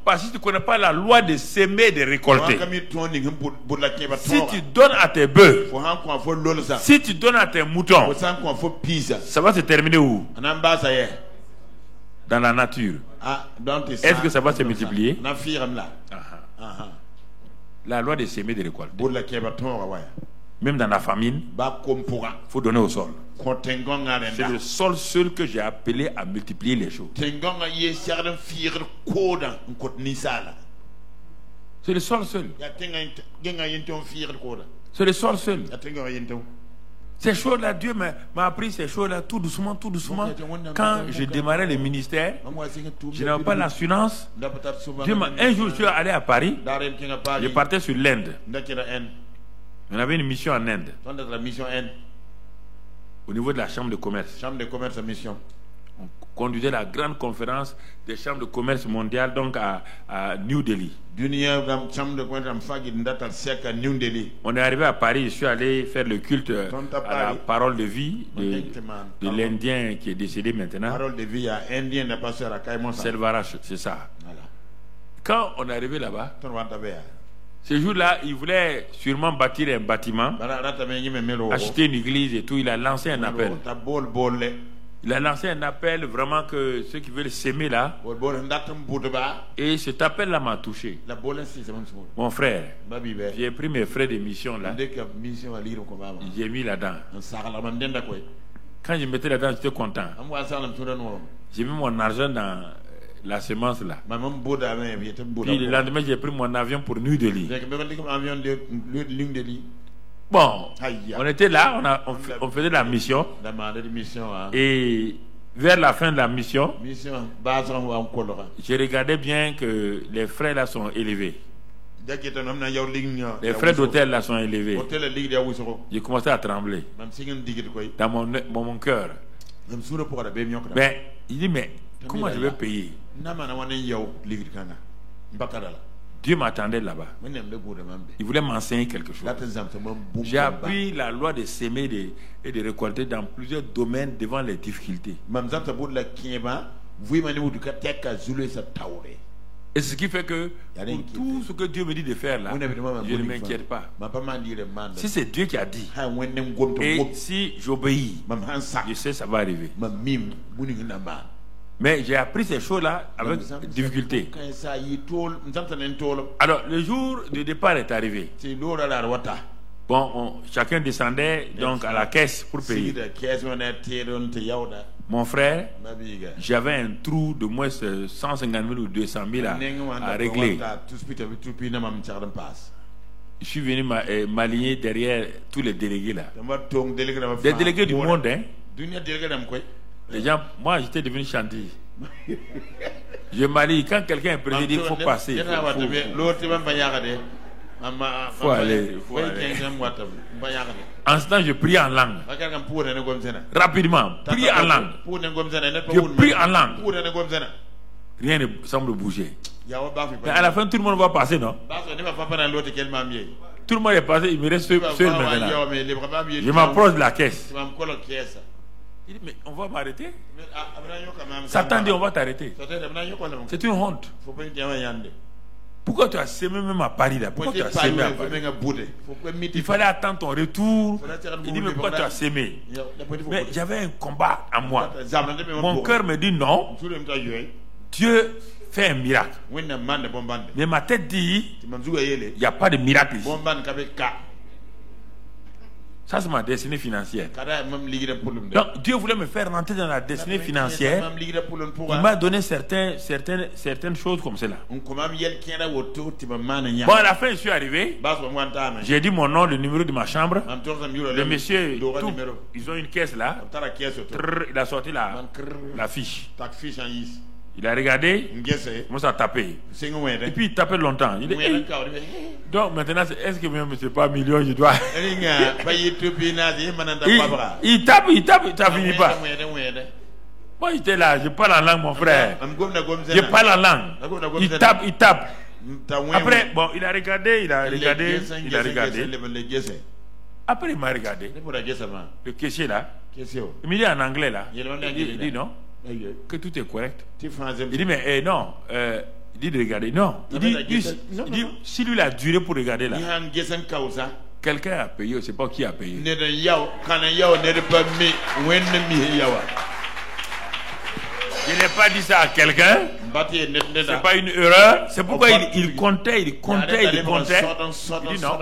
Parce que si tu ne connais pas la loi de semer et de récolter, si tu donnes à tes bœufs, si tu donnes à tes moutons, ça va se terminer où? Dans la nature. Est-ce que ça va se multiplier? La loi de semer et de récolter. Même dans la famine, il faut donner au sol. C'est le sol seul que j'ai appelé à multiplier les choses. C'est le sol seul. C'est le sol seul. Ces choses-là, Dieu m'a appris ces choses-là tout doucement, tout doucement. Quand je démarrais le ministère, je n'avais pas l'assurance. Un jour, je suis allé à Paris. Je partais sur l'Inde. On avait une mission en Inde. Au niveau de la chambre de commerce. Mission. On conduisait la grande conférence des chambres de commerce mondiales donc à New Delhi. On est arrivé à Paris, je suis allé faire le culte à la parole de vie de l'Indien qui est décédé maintenant. Parole de vie à Indien, le pasteur à Kaimon. Selvaraj, c'est ça. Voilà. Quand on est arrivé là-bas, ce jour-là, il voulait sûrement bâtir un bâtiment, acheter une église et tout. Il a lancé un appel. Il a lancé un appel vraiment que ceux qui veulent s'aimer là. Et cet appel-là m'a touché. Mon frère, j'ai pris mes frais de mission là. J'ai mis là-dedans. Quand je mettais là-dedans, j'étais content. J'ai mis mon argent dans la semence là. Puis le lendemain, j'ai pris mon avion pour New Delhi. Bon, on était là, on faisait la mission. Et vers la fin de la mission, je regardais bien que les frais là sont élevés. Les frais d'hôtel là sont élevés. J'ai commencé à trembler dans mon cœur. Mais il dit, mais comment je vais payer? Dieu m'attendait là-bas. Il voulait m'enseigner quelque chose. J'ai appris la loi de s'aimer et de récolter dans plusieurs domaines devant les difficultés. Et ce qui fait que pour tout ce que Dieu me dit de faire là, je ne m'inquiète pas. Si c'est Dieu qui a dit, et si j'obéis, je sais que ça va arriver. Mais j'ai appris ces choses-là avec difficulté. Alors, le jour de départ est arrivé. Bon, chacun descendait donc à la caisse pour payer. Mon frère, j'avais un trou de moins 150 000 ou 200 000 à régler. Je suis venu m'aligner derrière tous les délégués là. Des délégués du monde, hein. Les gens, moi j'étais devenu chantier. Je m'allie. Quand quelqu'un est président, il faut passer. Faut aller. En ce temps, je prie en langue. Rapidement, prie en langue. Je prie en langue. Rien ne semble bouger. Mais à la fin, tout le monde va passer, non? Tout le monde est passé, il me reste seul maintenant. Je m'approche de la caisse. Il dit, mais on va m'arrêter? Satan dit, on va t'arrêter. C'est une honte. Pourquoi tu as sémé même à Paris là? Pourquoi tu as sémé à Paris? Il fallait attendre ton retour. Il dit, mais pourquoi tu as sémé? Mais j'avais un combat à moi. Mon cœur me dit non. Dieu fait un miracle. Mais ma tête dit, il n'y a pas de miracle ici. Ça, c'est ma destinée financière. Donc, Dieu voulait me faire rentrer dans la destinée financière. Il m'a donné certaines choses comme cela. Bon, à la fin, je suis arrivé. J'ai dit mon nom, le numéro de ma chambre. Le monsieur, ils ont une caisse là. Il a sorti la fiche. Il a regardé, il commence à taper. Et puis il tapait longtemps. Il dit, hey. Donc maintenant, est-ce que même c'est pas million, je dois. il tape, ça finit pas. Moi j'étais là, je parle en langue, mon frère. Je parle en langue. Il tape. Après, bon, il a regardé. Après, il m'a regardé. Le caissier là. Il me dit en anglais là. Il dit non. Que tout est correct. Il dit mais non, il dit de regarder. Non, il dit si lui il a duré pour regarder là, quelqu'un a payé, je ne sais pas qui a payé. Je n'ai pas dit ça à quelqu'un. C'est pas une erreur. C'est pourquoi il comptait. Il dit non,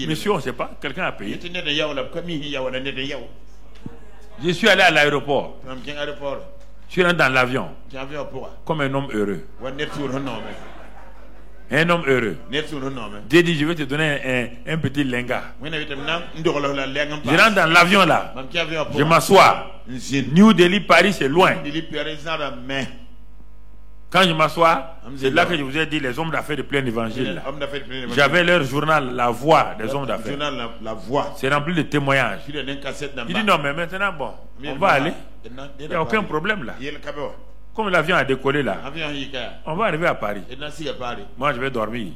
monsieur, on ne sait pas. Quelqu'un a payé. Je suis allé à l'aéroport. Je suis rentré dans l'avion comme un homme heureux. Un homme heureux. Dieu dit, je vais te donner un petit lenga. Je rentre dans l'avion là. Je m'assois. New Delhi, Paris, c'est loin. Quand je m'assois, c'est là que je vous ai dit les hommes d'affaires de plein évangile. J'avais leur journal, La Voix des hommes d'affaires. C'est rempli de témoignages. Il dit non, mais maintenant, bon, on va aller. Il n'y a aucun problème là. Comme l'avion a décollé là, on va arriver à Paris. Moi, je vais dormir.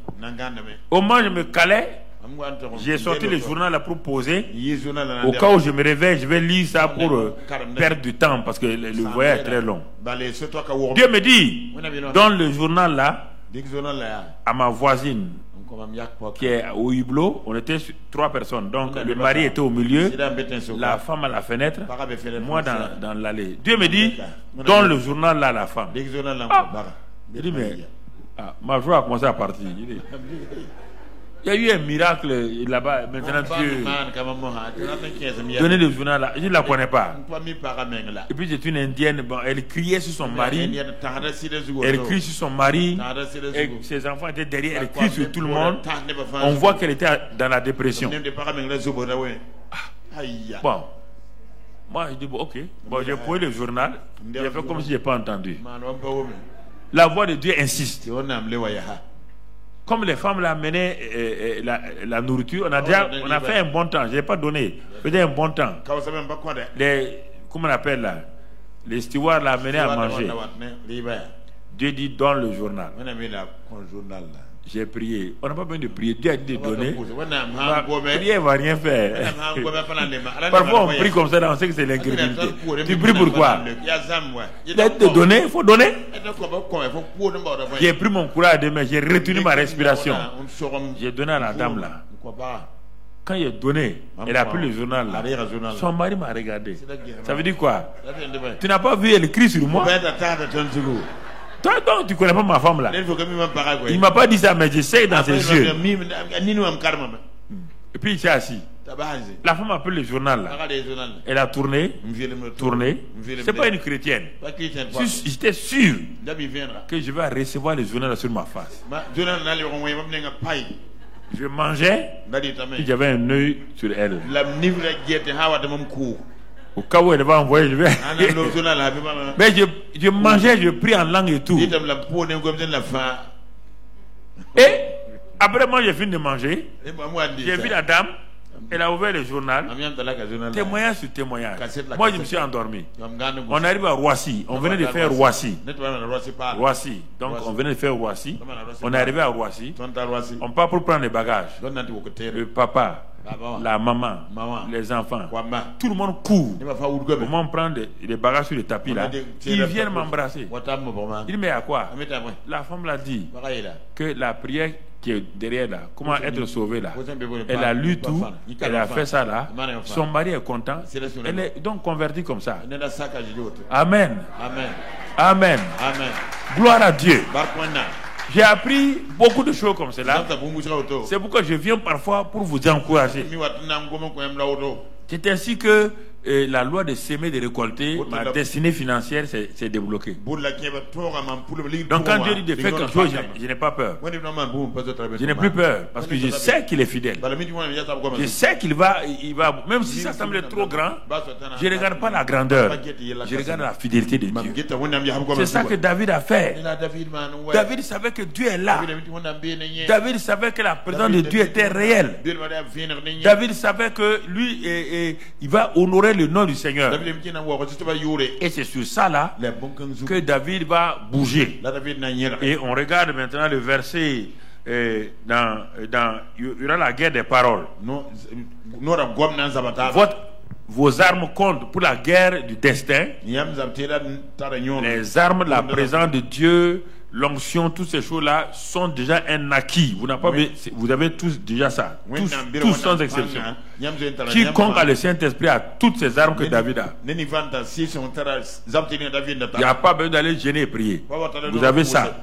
Au moment où je me calais, j'ai sorti le journal là pour poser. Au cas où je me réveille, je vais lire ça pour perdre du temps parce que le voyage est très long. Dieu me dit, dans le journal là, à ma voisine qui est au hublot, on était 3 personnes. Donc le mari était au milieu, la femme à la fenêtre, moi dans l'allée. Dieu me dit, dans le journal là, la femme. Il dit, mais ma joie a commencé à partir. Il y a eu un miracle là-bas. Maintenant, Dieu donnait le journal là. Je ne la connais pas. Et puis, c'est une indienne. Bon, elle criait sur son mari. Elle crie sur son mari. Et ses enfants étaient derrière. Elle crie sur tout le monde. On voit qu'elle était dans la dépression. Bon. Moi, je dis, bon, ok. Bon, j'ai pris le journal. J'ai fait comme si je n'ai pas entendu. La voix de Dieu insiste. Comme les femmes l'amenaient la nourriture, on a fait un bon temps. Je n'ai pas donné. C'était un bon temps. Comment on appelle là? Les stewards l'amenaient à manger. Dieu dit dans le journal. J'ai prié. On n'a pas besoin de prier. Dieu a dit de donner. Prier ne va rien faire. Parfois on prie comme ça, on sait que c'est l'incrédulité. Tu pries pourquoi? Il a dit de donner, il faut donner. J'ai pris mon courage de main, j'ai retenu ma respiration. J'ai donné à la dame là. Quand il a donné, elle a pris le journal là. Son mari m'a regardé. Ça veut dire quoi? Tu n'as pas vu, elle crie sur moi? Toi, donc, tu ne connais pas ma femme là. Il ne m'a pas dit ça, mais je sais dans ses yeux. Et puis il s'est assis. La femme a pris le journal là. Elle a tourné. C'est pas une chrétienne. J'étais sûr que je vais recevoir le journal sur ma face. Je mangeais et j'avais un œil sur elle. Au cas où elle va envoyer, je vais. Mais je mangeais, je prie en langue et tout. Et après moi, j'ai fini de manger. J'ai vu la dame. Elle a ouvert le journal. Témoignage sur témoignage. Moi, je me suis endormi. On arrive à Roissy. On venait de faire Roissy. Donc, on venait de faire Roissy. On est arrivé à Roissy. On part pour prendre les bagages. Le papa, la maman, les enfants, tout le monde court. Au moment où on prend les bagages sur le tapis là, ils viennent m'embrasser. Il dit mais à quoi? La femme l'a dit que la prière qui est derrière là, comment être sauvé là, elle a lu tout, elle a fait ça là, son mari est content, elle est donc convertie comme ça. Amen. Amen. Gloire à Dieu. J'ai appris beaucoup de choses comme cela. C'est pourquoi je viens parfois pour vous encourager. C'est ainsi que la loi de semer et de récolter, ma destinée financière s'est débloquée. Donc quand Dieu dit de faire quelque chose, je n'ai pas peur. Je n'ai plus peur parce que je sais qu'il est fidèle. Je sais qu'il va, même si ça semble trop grand, je ne regarde pas la grandeur. Je regarde la fidélité de Dieu. C'est ça que David a fait. David savait que Dieu est là. David savait que la présence de Dieu était réelle. David savait que lui, il va honorer le nom du Seigneur. Et c'est sur ça là que David va bouger. Et on regarde maintenant le verset il y aura la guerre des paroles. Vos armes comptent pour la guerre du destin. Les armes, la présence de Dieu, l'onction, toutes ces choses-là sont déjà un acquis. Vous avez tous déjà ça. Tous sans exception. Quiconque a le Saint-Esprit a toutes ces armes que David a. Il n'y a pas besoin d'aller gêner et prier. Vous avez ça.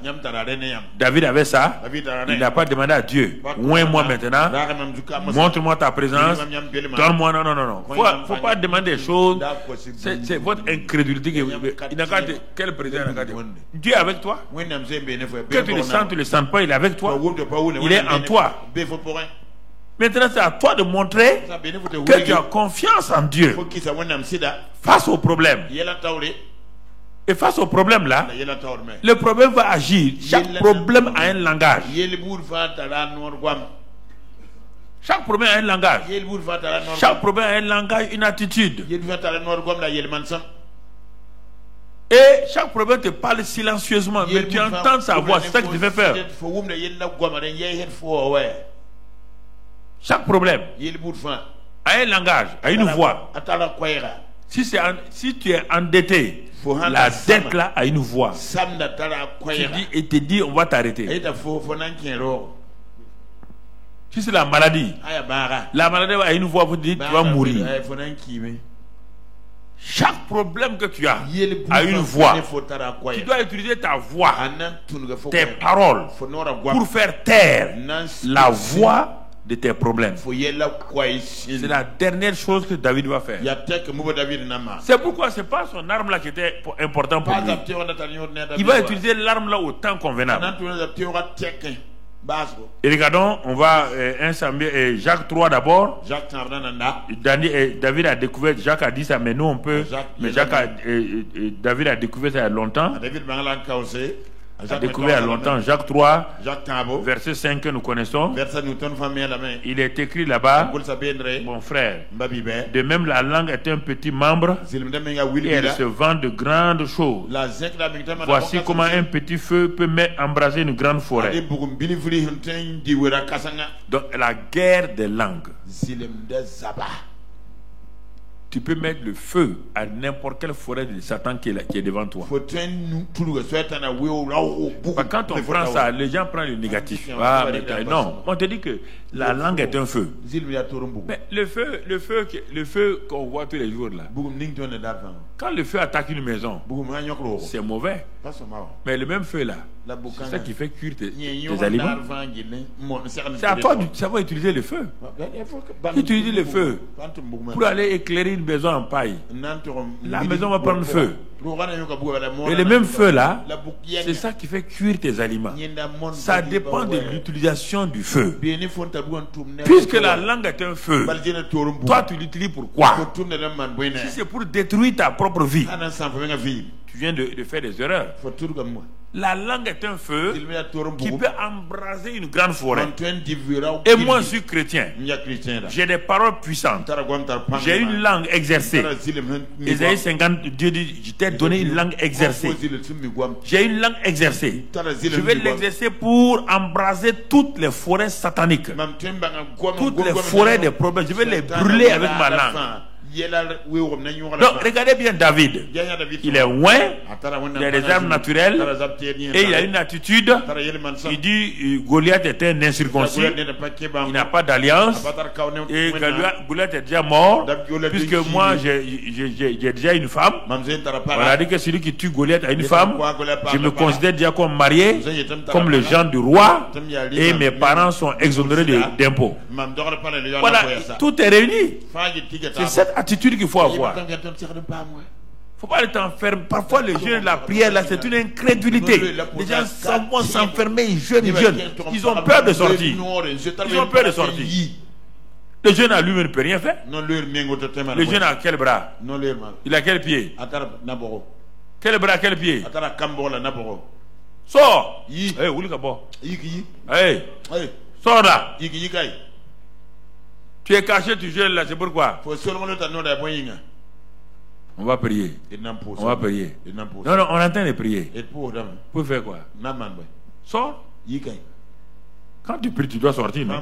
David avait ça. Il n'a pas demandé à Dieu. Moi maintenant. Montre-moi ta présence. Donne-moi. Non. Il ne faut pas demander des choses. C'est votre incrédulité. Quel président? Dieu est avec toi. Que tu le sens, tu le sens pas, il est avec toi. Il est en toi. Maintenant, c'est à toi de montrer que tu as confiance en Dieu face au problème. Et face au problème là, le problème va agir. Chaque problème a un langage. Chaque problème a un langage. Chaque problème a un langage, une attitude. Et chaque problème te parle silencieusement, mais tu entends sa voix, c'est ça qui te fait peur. Chaque problème a un langage, a une voix. Si tu es endetté, la dette là a une voix. Et te dit on va t'arrêter. Si c'est la maladie a une voix pour te dire tu vas mourir. Chaque problème que tu as a une voix. Tu dois utiliser ta voix, tes paroles, pour faire taire la voix de tes problèmes. C'est la dernière chose que David va faire. C'est pourquoi ce n'est pas son arme là qui était important pour lui. Il va utiliser l'arme là au temps convenable. Et regardons, on va Jacques 3 d'abord. David a découvert, Jacques a dit ça, mais nous on peut. Mais David a découvert ça il y a longtemps. A découvert il y a longtemps. Jacques 3, verset 5 que nous connaissons. Il est écrit là-bas, mon frère, de même la langue est un petit membre et elle se vend de grandes choses. Voici comment un petit feu peut embraser une grande forêt. Donc la guerre des langues. Tu peux mettre le feu à n'importe quelle forêt de Satan qui est devant toi. Quand on prend ça, les gens prennent le négatif. Non, on te dit que la langue est un feu. Mais le feu qu'on voit tous les jours là, quand le feu attaque une maison, c'est mauvais. Mais le même feu là, c'est ça qui fait cuire tes aliments. C'est à toi de savoir utiliser le feu. Utiliser le feu pour aller éclairer une maison en paille. La maison va prendre feu. Et le même feu là, c'est ça qui fait cuire tes aliments. Ça dépend de l'utilisation du feu. Puisque la langue est un feu, toi tu l'utilises pour quoi? Si c'est pour détruire ta propre vie, tu viens de faire des erreurs. La langue est un feu qui peut embraser une grande forêt. Et moi je suis chrétien. J'ai des paroles puissantes. J'ai une langue exercée. Isaïe 50, Dieu dit, je t'ai donné une langue exercée. J'ai une langue exercée. Je vais l'exercer pour embraser toutes les forêts sataniques. Toutes les forêts des problèmes. Je vais les brûler avec ma langue. Donc regardez bien David. Il est loin, il a des armes naturelles et il a une attitude. Il dit Goliath était un incirconcis, il n'a pas d'alliance et Goliath est déjà mort puisque moi j'ai déjà une femme. On a dit que celui qui tue Goliath a une femme. Je me considère déjà comme marié, comme le genre du roi, et mes parents sont exonérés d'impôts. Voilà, tout est réuni. C'est cette attitude qu'il faut avoir. Il ne faut pas être enfermé. Parfois, les jeunes, la prière, là, c'est une incrédulité. Les gens vont s'enfermer, ils jeûnent. Ils ont peur de sortir. Ils ont peur de sortir. Le jeune à lui-même ne peut rien faire. Le jeune a quel bras? Il a quel pied? Quel bras, quel pied? Sors! Hey, sors là! Tu es caché, tu jeûnes là, c'est pourquoi? On va prier. On va prier. Non, non, on entend les prier. Pour faire quoi? Sors. Quand tu pries, tu dois sortir. Non?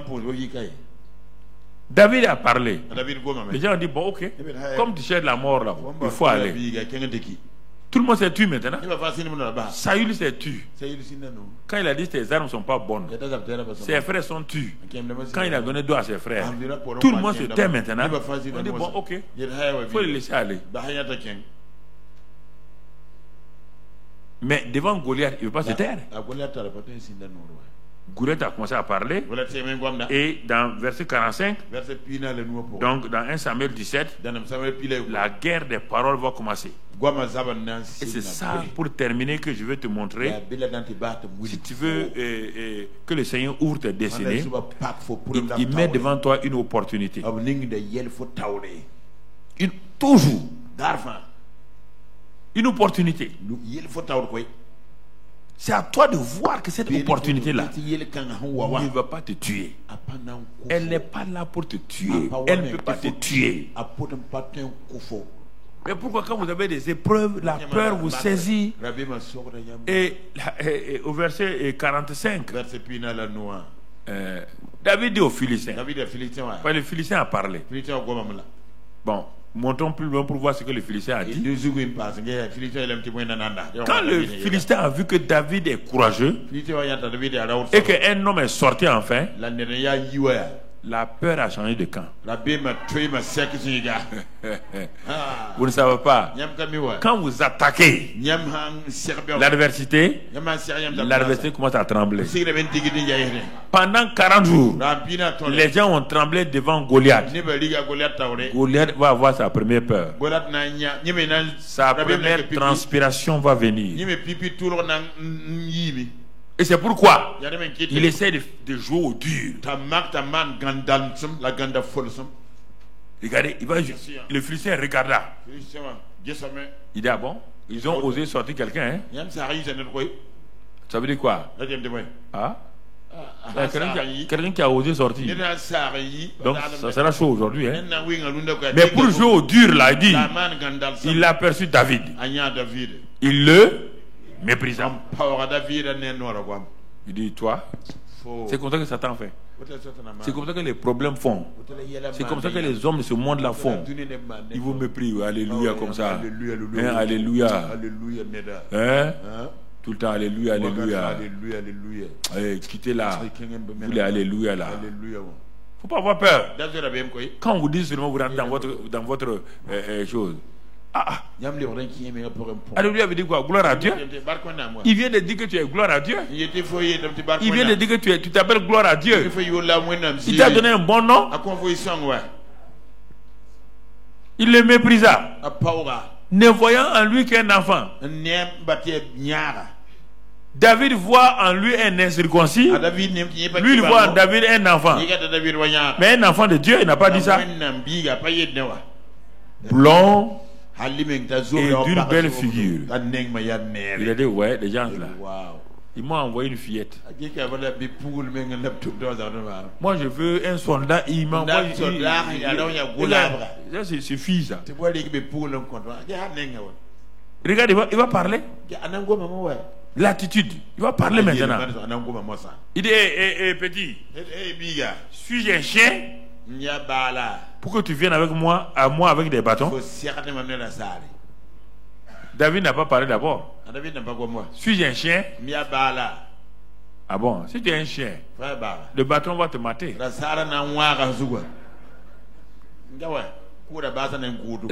David a parlé. Les gens ont dit, bon, ok, comme tu cherches la mort là, il faut aller. Tout le monde s'est tué maintenant. Saül s'est tué. Quand il a dit que tes armes ne sont pas bonnes, ses frères sont tués. Quand il a donné dos à ses frères, tout le monde se tait maintenant. On dit bon, ok, il faut les laisser aller. Mais devant Goliath, il ne veut pas se taire. Gourette a commencé à parler. Et dans verset 45, donc dans 1 Samuel 17, la guerre des paroles va commencer. Et c'est ça, pour terminer, que je vais te montrer. Si tu veux que le Seigneur ouvre tes destinées, il met devant toi une opportunité. Toujours. Une opportunité. C'est à toi de voir que cette opportunité-là ne va pas te tuer. Elle n'est pas là pour te tuer. Elle ne peut pas te tuer. Mais pourquoi quand vous avez des épreuves, la peur vous saisit? Et au verset 45, David dit aux Philistins, le Philistin a parlé. Bon, montons plus loin pour voir ce que le Philistin a dit. Quand le Philistin a vu que David est courageux et qu'un homme est sorti enfin, la peur a changé de camp. Vous ne savez pas. Quand vous attaquez l'adversité, l'adversité commence à trembler. Pendant 40 jours, les gens ont tremblé devant Goliath. Goliath va avoir sa première peur. Sa première transpiration va venir. Et c'est pourquoi il essaie de jouer au dur. Regardez, le Philistin regarda. Il dit, ah bon, ils ont osé sortir quelqu'un. Hein? Ça veut dire quoi? Ah? Quelqu'un qui a osé sortir. Donc ça sera chaud aujourd'hui. Hein? Mais pour jouer au dur, là, il a aperçu David. Il le méprisant. Il dit, toi, c'est comme ça que Satan fait. C'est comme ça que les problèmes font. C'est comme ça que les hommes de ce monde-là font. Ils vous méprisent. Alléluia, comme ça. Hein, alléluia. Hein? Tout le temps, alléluia, alléluia. Allez, quittez là. Vous les alléluia là. Faut pas avoir peur. Quand vous dites seulement, vous rentrez dans votre chose. Alléluia veut dire quoi? Gloire à Dieu. Il vient de dire que tu es gloire à Dieu. Il vient de dire que tu t'appelles gloire à Dieu. Il t'a donné un bon nom. Il le méprisa, ne voyant en lui qu'un enfant. David voit en lui un incirconcis. Lui, il voit en David un enfant. Mais un enfant de Dieu, il n'a pas dit ça. Blond et d'une belle figure. Il a dit, ouais, les gens là, ils m'ont envoyé une fillette. Moi, je veux un soldat. Il m'a envoyé. C'est fille, ça. Regarde, il va parler. L'attitude. Il va parler maintenant. Il dit, petit, suis-je un chien pour que tu viennes avec moi, avec des bâtons? David n'a pas parlé d'abord. Suis-je un chien? Ah bon, si tu es un chien, le bâton va te mater.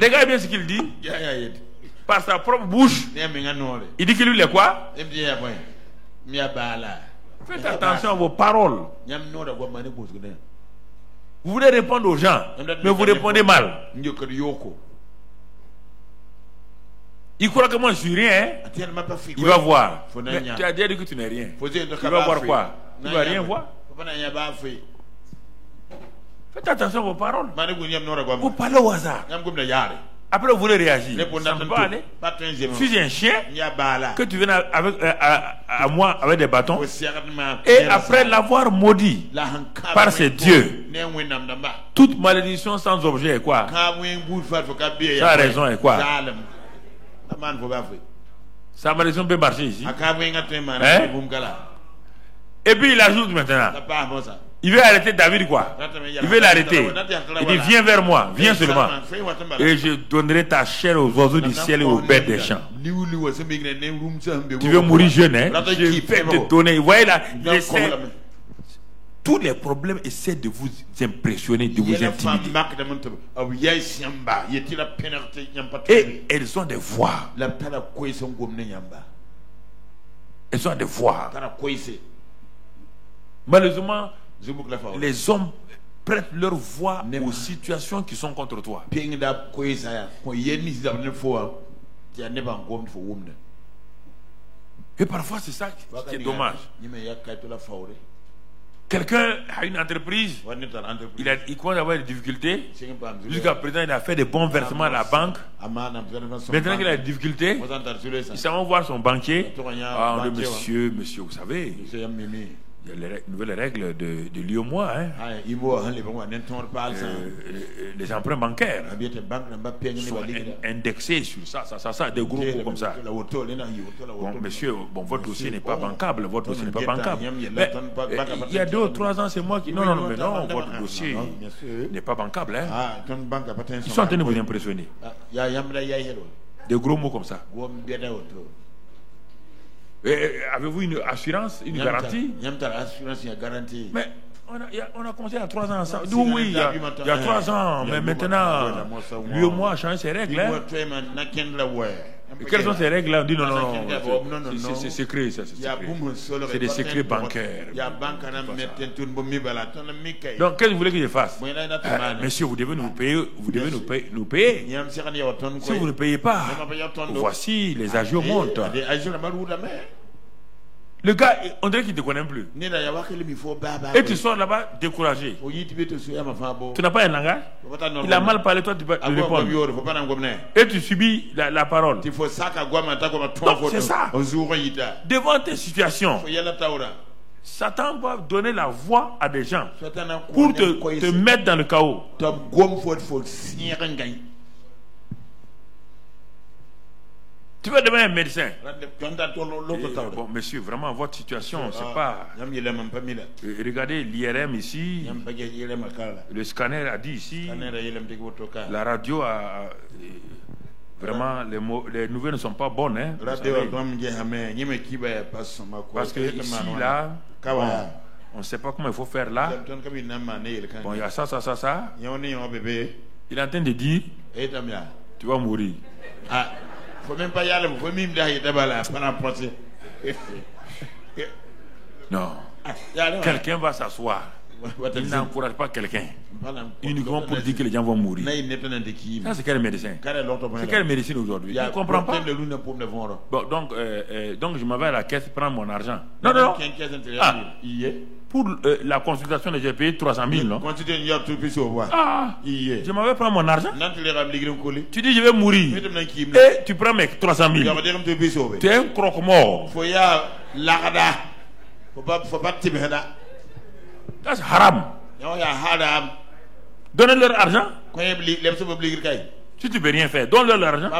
Regarde bien ce qu'il dit. Par sa propre bouche, il dit que lui, il est quoi? Faites attention à vos paroles. Vous voulez répondre aux gens, mais vous répondez mal. Il croit que moi je suis rien. Hein? Il va voir. Mais tu as déjà dit que tu n'es rien. Il va voir quoi? Il ne va rien voir. Faites attention à vos paroles. Vous parlez au hasard. Après, vous voulez réagir. Ça ne peut pas aller. Suis un chien que tu viennes à moi avec des bâtons. Et après l'avoir maudit par ses dieux, toute malédiction sans objet est quoi? Sa raison est quoi? Sa malédiction peut marcher ici. Hein? Et puis il ajoute maintenant. Il veut arrêter David quoi? Il veut l'arrêter. Il dit viens vers moi, viens seulement. Et je donnerai ta chair aux oiseaux du ciel et aux bêtes des champs. Tu veux mourir jeune, hein? Je vais te donner. Vous voyez là, tous les problèmes essaient de vous impressionner, de vous intimider. Et elles ont des voix. Elles ont des voix. Malheureusement, les hommes prêtent leur voix aux situations qui sont contre toi. Et parfois, c'est ça qui est dommage. Quelqu'un a une entreprise, il commence à avoir des difficultés. Jusqu'à présent, il a fait des bons versements à la banque. Maintenant qu'il a des difficultés, il s'en va voir son banquier. Ah, on dit, monsieur, vous savez, il y a les nouvelles règles de l'UEMOA, hein. Les emprunts bancaires sont indexés sur ça, des gros mots comme ça. Bon, monsieur, votre dossier n'est pas bancable, Mais, il y a 2 ou 3 ans, c'est moi qui... Non, votre dossier n'est pas bancable, hein. Ils sont en train de vous impressionner. Des gros mots comme ça. Avez-vous une assurance, une garantie? Mais on a commencé à 3 ans ensemble. Oui, il y a 3 ans, mais maintenant, lui et moi a changé ses règles. Hein. Et quelles sont ces règles-là? On dit non, c'est secret, ça, c'est secret. C'est des secrets bancaires. Donc, qu'est-ce que vous voulez que je fasse? Monsieur, vous devez nous payer. Si vous ne payez pas, voici, les agios montent. Le gars, on dirait qu'il ne te connaît plus. Et tu sors là-bas découragé. Tu n'as pas un langage. Il a mal parlé, toi tu peux répondre. Et tu subis la parole. Donc c'est ça. Devant tes situations, Satan va donner la voix à des gens pour te mettre dans le chaos. Tu vas devenir un médecin. Bon, monsieur, vraiment, votre situation, c'est pas... Regardez l'IRM ici. Le scanner a dit ici. La radio a... Vraiment, les nouvelles ne sont pas bonnes. Hein, parce que ici, là, on ne sait pas comment il faut faire là. Bon, il y a ça. Il est en train de dire, tu vas mourir. Faut même pas y aller, faut même penser. Non. Quelqu'un va s'asseoir. Il n'encourage pas quelqu'un uniquement pour dire que les gens vont mourir. Ça, c'est quel médecin? C'est quelle médecine aujourd'hui? Il ne comprend pas. Bon, donc je m'en vais à la caisse prendre mon argent. Non. Pour la consultation, j'ai payé 300 000, non? Je m'en vais prendre mon argent. Tu dis je vais mourir. Et tu prends mes 300 000. Tu es un croque-mort. C'est haram. Donnez leur argent. Si tu ne peux rien faire, donne-leur l'argent.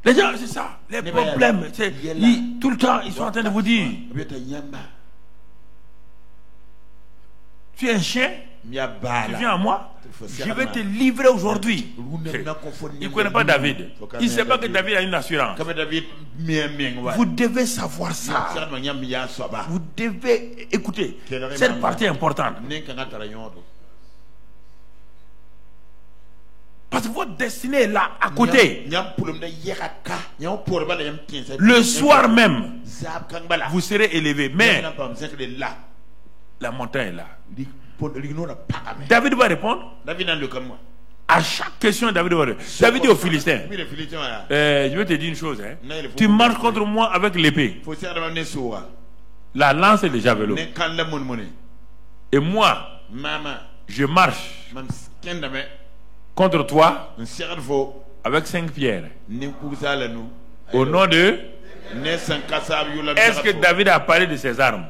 Les gens, c'est ça. Les problèmes, tout le temps, ils sont en train de vous dire. Tu es un chien. Tu viens à moi. Je vais te livrer aujourd'hui. Il ne connaît pas David. Il ne sait pas que David a une assurance. Vous devez savoir ça. Vous devez écouter. Cette partie est importante. Parce que votre destinée est là, à côté. Le soir même, vous serez élevé. Mais la montagne est là. David va répondre. À chaque question, David va répondre. David dit aux Philistins, je vais te dire une chose. Hein. Tu marches contre moi avec l'épée, la lance et le javelot. Et moi, je marche contre toi avec 5 pierres. Au nom de... Est-ce que David a parlé de ses armes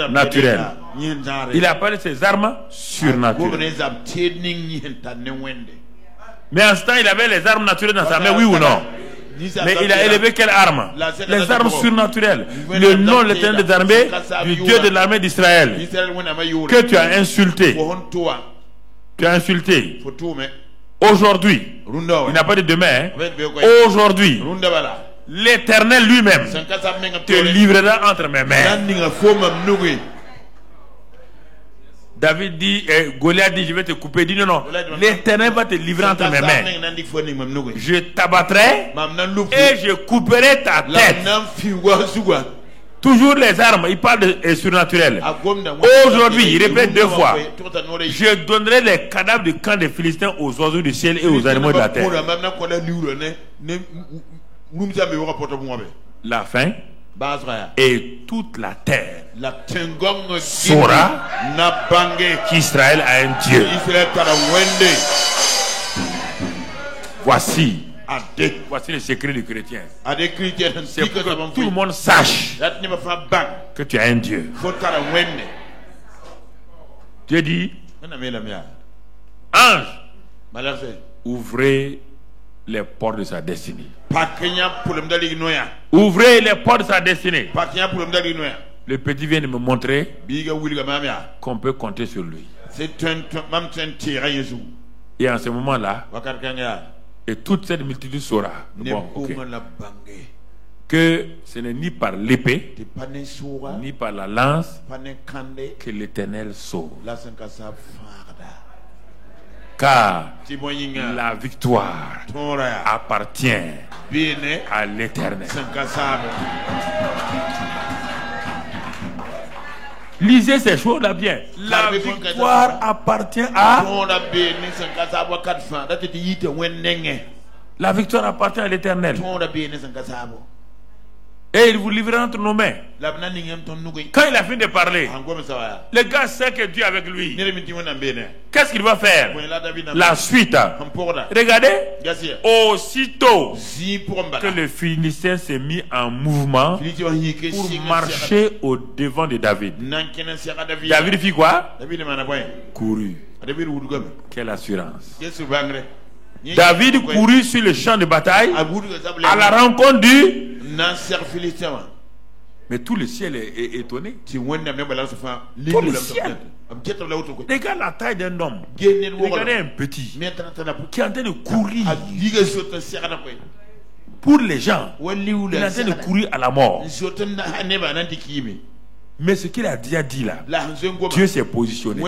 naturelles? Il a parlé de ses armes surnaturelles. Mais en ce temps, il avait les armes naturelles dans sa main, oui ou non? Mais il a élevé quelle arme? Les armes surnaturelles. Le nom de l'Éternel des armées, du Dieu de l'armée d'Israël, que tu as insulté. Tu as insulté. Aujourd'hui, il n'a pas de demain. Hein? Aujourd'hui, l'Éternel lui-même te livrera entre mes mains. David dit, Goliath dit, je vais te couper. Il dit non, l'Éternel va te livrer entre mes mains. Je t'abattrai et je couperai ta tête. Toujours les armes, il parle de surnaturel. Aujourd'hui, il répète 2 fois. Je donnerai les cadavres du camp des Philistins aux oiseaux du ciel et aux animaux de la terre. La fin. Et toute la terre saura qu'Israël a un Dieu. Voici le secret du chrétien. C'est pour que tout le monde sache que tu as un Dieu. Dieu dit, ange, ouvrez les portes de sa destinée. Ouvrez les portes de sa destinée. Le petit vient de me montrer qu'on peut compter sur lui. Et en ce moment-là, et toute cette multitude saura que ce n'est ni par l'épée, ni par la lance que l'Éternel sauve. Car la victoire appartient à l'Éternel. Lisez ces choses-là bien. La victoire appartient à... La victoire appartient à l'Éternel. Et il vous livrera entre nos mains. Quand il a fini de parler, le gars sait que Dieu est avec lui. Qu'est-ce qu'il va faire? La suite. Regardez. Aussitôt que le Philistin s'est mis en mouvement pour marcher au devant de David. David fit quoi? Couru. Quelle assurance. David courut sur le champ de bataille à la rencontre du... Mais tout le ciel est étonné. Tout le ciel. Regarde la taille d'un homme. Regardez un petit qui est en train de courir. Pour les gens, il est en train de courir à la mort. Mais ce qu'il a déjà dit là, Dieu s'est positionné.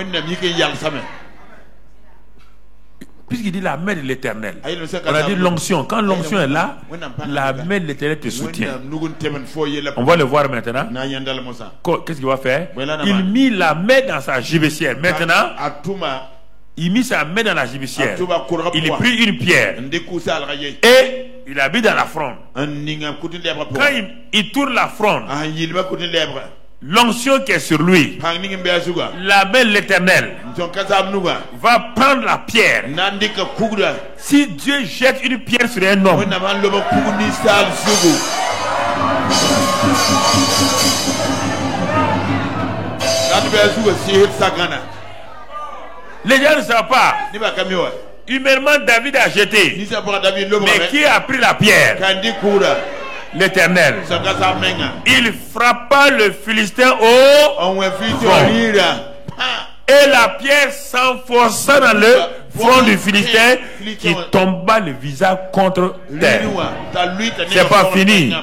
Puisqu'il dit la main de l'Éternel. On a dit l'onction. Quand l'onction est là, la main de l'Éternel te soutient. On va le voir maintenant. Qu'est-ce qu'il va faire? Il mit la main dans sa gibecière. Maintenant, il mit sa main dans la gibecière. Il prit une pierre. Et il habite dans la fronde. Quand il tourne la fronde, l'onction qui est sur lui, la main de l'Éternel va prendre la pierre. Si Dieu jette une pierre sur un homme, les gens ne savent pas. Humainement, David a jeté. Mais qui a pris la pierre? L'Éternel. Il frappa le Philistin au front. Et la pierre s'enfonça dans le front du Philistin qui tomba le visage contre terre. C'est pas fini.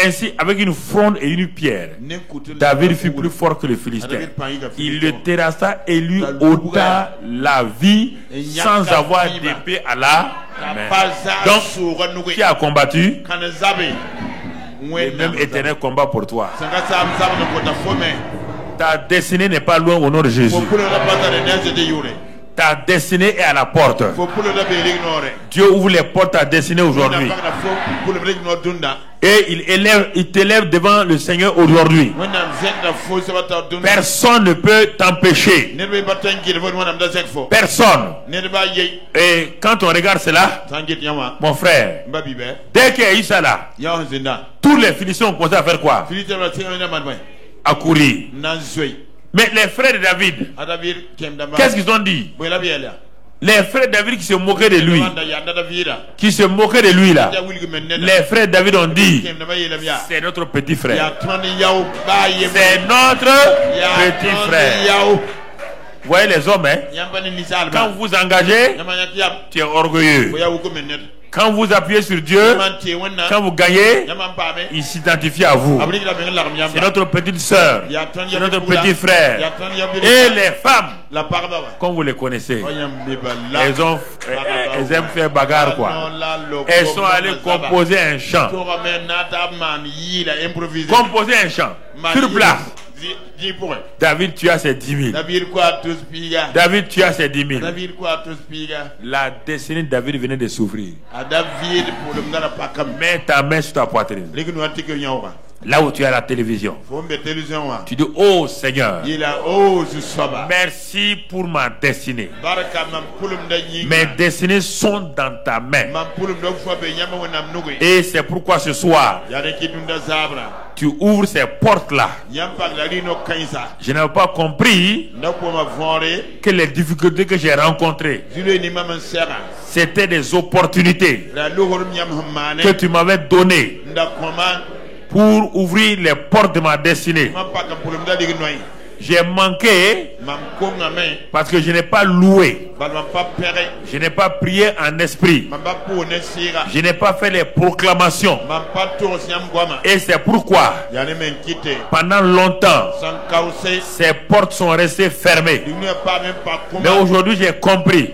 Ainsi, avec une fronde et une pierre, David fut plus fort que le Philistin. Il le terrassa et lui ôta la vie sans avoir d'épée à la main. Donc, qui a combattu? Le même Éternel combat pour toi. Ta destinée n'est pas loin au nom de Jésus. Ta destinée est à la porte. Dieu ouvre les portes à ta destinée aujourd'hui. Et il t'élève devant le Seigneur aujourd'hui. Personne ne peut t'empêcher. Personne. Et quand on regarde cela, mon frère, dès qu'il y a eu ça là, tous les Philistins ont commencé à faire quoi? À courir. Mais les frères de David, qu'est-ce qu'ils ont dit? Les frères de David qui se moquaient de lui, là, les frères de David ont dit, c'est notre petit frère. C'est notre petit frère. Vous voyez les hommes, hein? Quand vous vous engagez, tu es orgueilleux. Quand vous appuyez sur Dieu, quand vous gagnez, il s'identifie à vous. C'est notre petite soeur, c'est notre petit frère. Et les femmes Comme vous les connaissez, elles aiment faire bagarre quoi. Elles sont allées composer un chant. Composer un chant sur place. David, tu as ses 10 000. David, tu as ses 10 000. La destinée de David venait de souffrir. Mets ta main sur ta poitrine. Là où tu as la télévision, tu dis: oh Seigneur, merci pour ma destinée. Mes destinées sont dans ta main. Et c'est pourquoi ce soir, tu ouvres ces portes-là. Je n'avais pas compris que les difficultés que j'ai rencontrées, c'était des opportunités que tu m'avais données pour ouvrir les portes de ma destinée. J'ai manqué parce que je n'ai pas loué. Je n'ai pas prié en esprit. Je n'ai pas fait les proclamations. Et c'est pourquoi pendant longtemps ces portes sont restées fermées. Mais aujourd'hui j'ai compris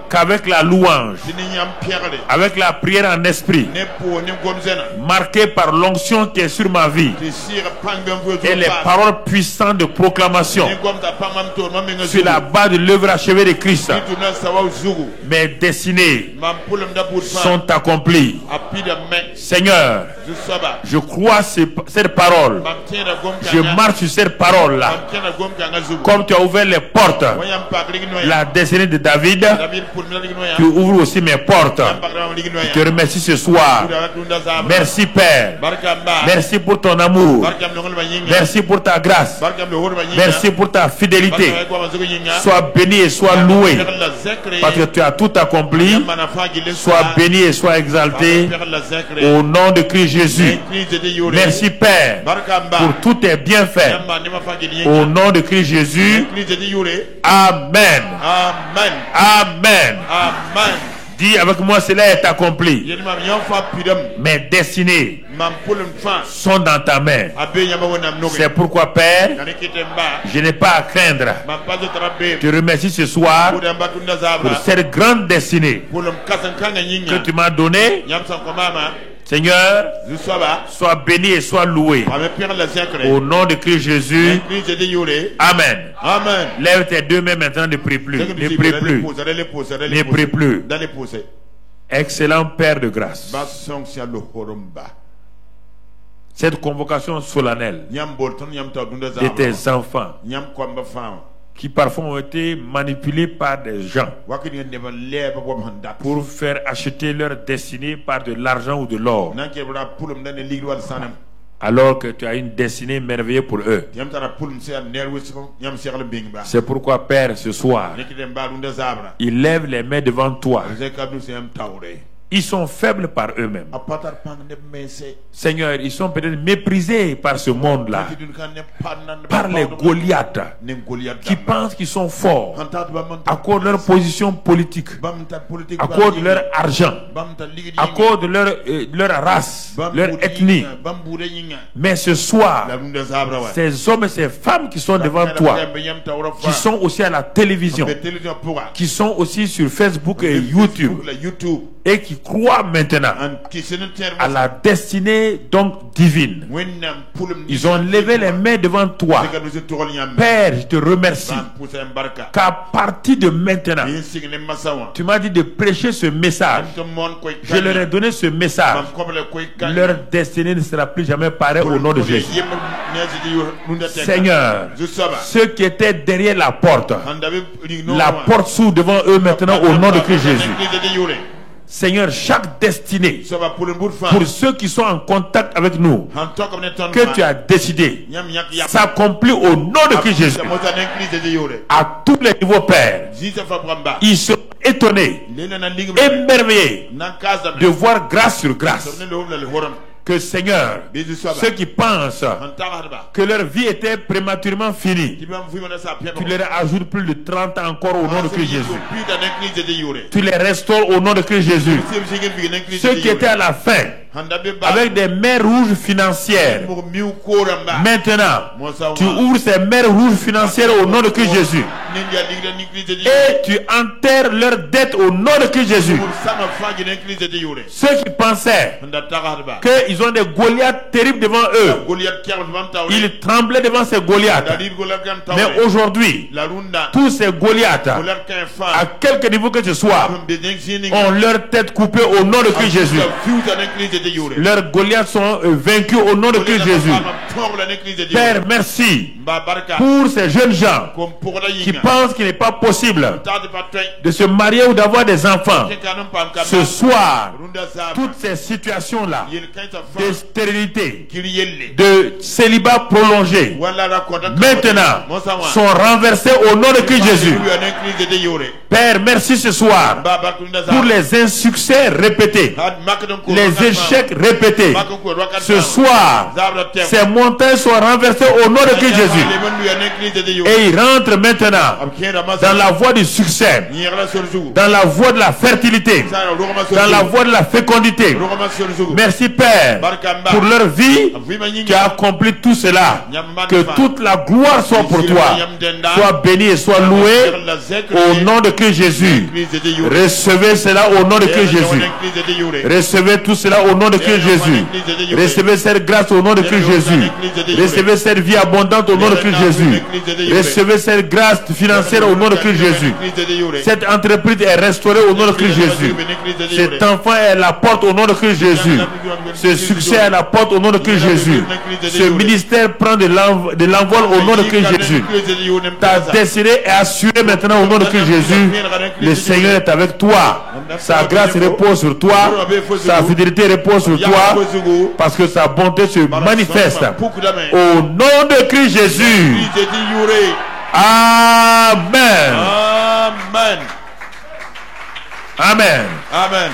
qu'avec la louange, avec la prière en esprit, marquée par l'onction qui est sur ma vie, et les paroles puissantes de proclamation sur la base de l'œuvre achevée de Christ, mes destinées sont accomplies. Seigneur, je crois cette parole. Je marche sur cette parole-là. Comme tu as ouvert les portes, la destinée de David, tu ouvres aussi mes portes. Je te remercie ce soir. Merci Père. Merci pour ton amour. Merci pour ta grâce. Merci pour ta fidélité. Sois béni et sois loué, parce que tu as tout accompli. Sois béni et sois exalté au nom de Christ Jésus. Merci Père pour tous tes bienfaits au nom de Christ Jésus. Amen. Amen. Amen. Amen. Dis avec moi: cela est accompli. Mes destinées sont dans ta main. C'est pourquoi Père, je n'ai pas à craindre. Je te remercie ce soir pour cette grande destinée que tu m'as donnée. Seigneur, sois béni et sois loué au nom de Christ Jésus. Amen. Amen. Lève tes deux mains maintenant, ne prie plus. Ne prie plus. Ne prie plus. Excellent Père de grâce, cette convocation solennelle de tes enfants qui parfois ont été manipulés par des gens pour faire acheter leur destinée par de l'argent ou de l'or, alors que tu as une destinée merveilleuse pour eux. C'est pourquoi Père, ce soir, ils lèvent les mains devant toi. Ils sont faibles par eux-mêmes. Seigneur, ils sont peut-être méprisés par ce monde-là, par les Goliaths qui pensent qu'ils sont forts à cause de leur position politique, à cause de leur argent, à cause de leur race, leur ethnie. Mais ce soir, ces hommes et ces femmes qui sont devant toi, qui sont aussi à la télévision, qui sont aussi sur Facebook et YouTube, et qui croient maintenant à la destinée donc divine, ils ont levé les mains devant toi. Père, je te remercie qu'à partir de maintenant, tu m'as dit de prêcher ce message. Je leur ai donné ce message. Leur destinée ne sera plus jamais pareille au nom de Jésus. Seigneur, ceux qui étaient derrière la porte s'ouvre devant eux maintenant au nom de Christ Jésus. Seigneur, chaque destinée, pour ceux qui sont en contact avec nous, que tu as décidé, s'accomplit au nom de Christ Jésus. À tous les niveaux, Père, ils sont étonnés, émerveillés de voir grâce sur grâce. Que Seigneur, ceux qui pensent que leur vie était prématurément finie, tu leur ajoutes plus de 30 ans encore au nom de Christ Jésus. Tu les restaures au nom de Christ Jésus. Ceux qui étaient à la fin, avec des mers rouges financières, maintenant, tu ouvres ces mers rouges financières au nom de Christ Jésus. Et tu enterres leur dette au nom de Christ Jésus. Ceux qui pensaient qu'ils ont des Goliaths terribles devant eux, ils tremblaient devant ces Goliaths. Mais aujourd'hui, tous ces Goliaths, à quelque niveau que ce soit, ont leur tête coupée au nom de Christ Jésus. Leurs Goliaths sont vaincus au nom de Christ Jésus. Père, merci pour ces jeunes gens qui pensent qu'il n'est pas possible de se marier ou d'avoir des enfants. Ce soir, toutes ces situations-là de stérilité, de célibat prolongé, maintenant sont renversées au nom de Christ Jésus. Père, merci ce soir pour les insuccès répétés, les échecs répétés. Ce soir, ces montagnes sont renversées au nom de Christ Jésus. Et ils rentrent maintenant dans la voie du succès, dans la voie de la fertilité, dans la voie de la fécondité. Merci Père pour leur vie qui a accompli tout cela. Que toute la gloire soit pour toi. Sois béni et sois loué au nom de Christ Jésus. Recevez cela au nom de Christ Jésus. Recevez tout cela au nom de Christ Jésus. Recevez cette grâce au nom de Christ Jésus. Recevez cette vie abondante au nom de Christ Jésus. Recevez cette grâce financière au nom de Christ Jésus. Cette entreprise est restaurée au nom de Christ Jésus. Cet enfant est la porte au nom de Christ Jésus. Ce succès est la porte au nom de Christ Jésus. Ce ministère prend de l'envol au nom de Christ Jésus. Ta destinée est assurée maintenant au nom de Christ Jésus. Le Seigneur est avec toi. Sa grâce repose sur toi. Sa fidélité repose sur toi. Parce que sa bonté se manifeste au nom de Christ Jésus. Amen. Amen. Amen. Amen.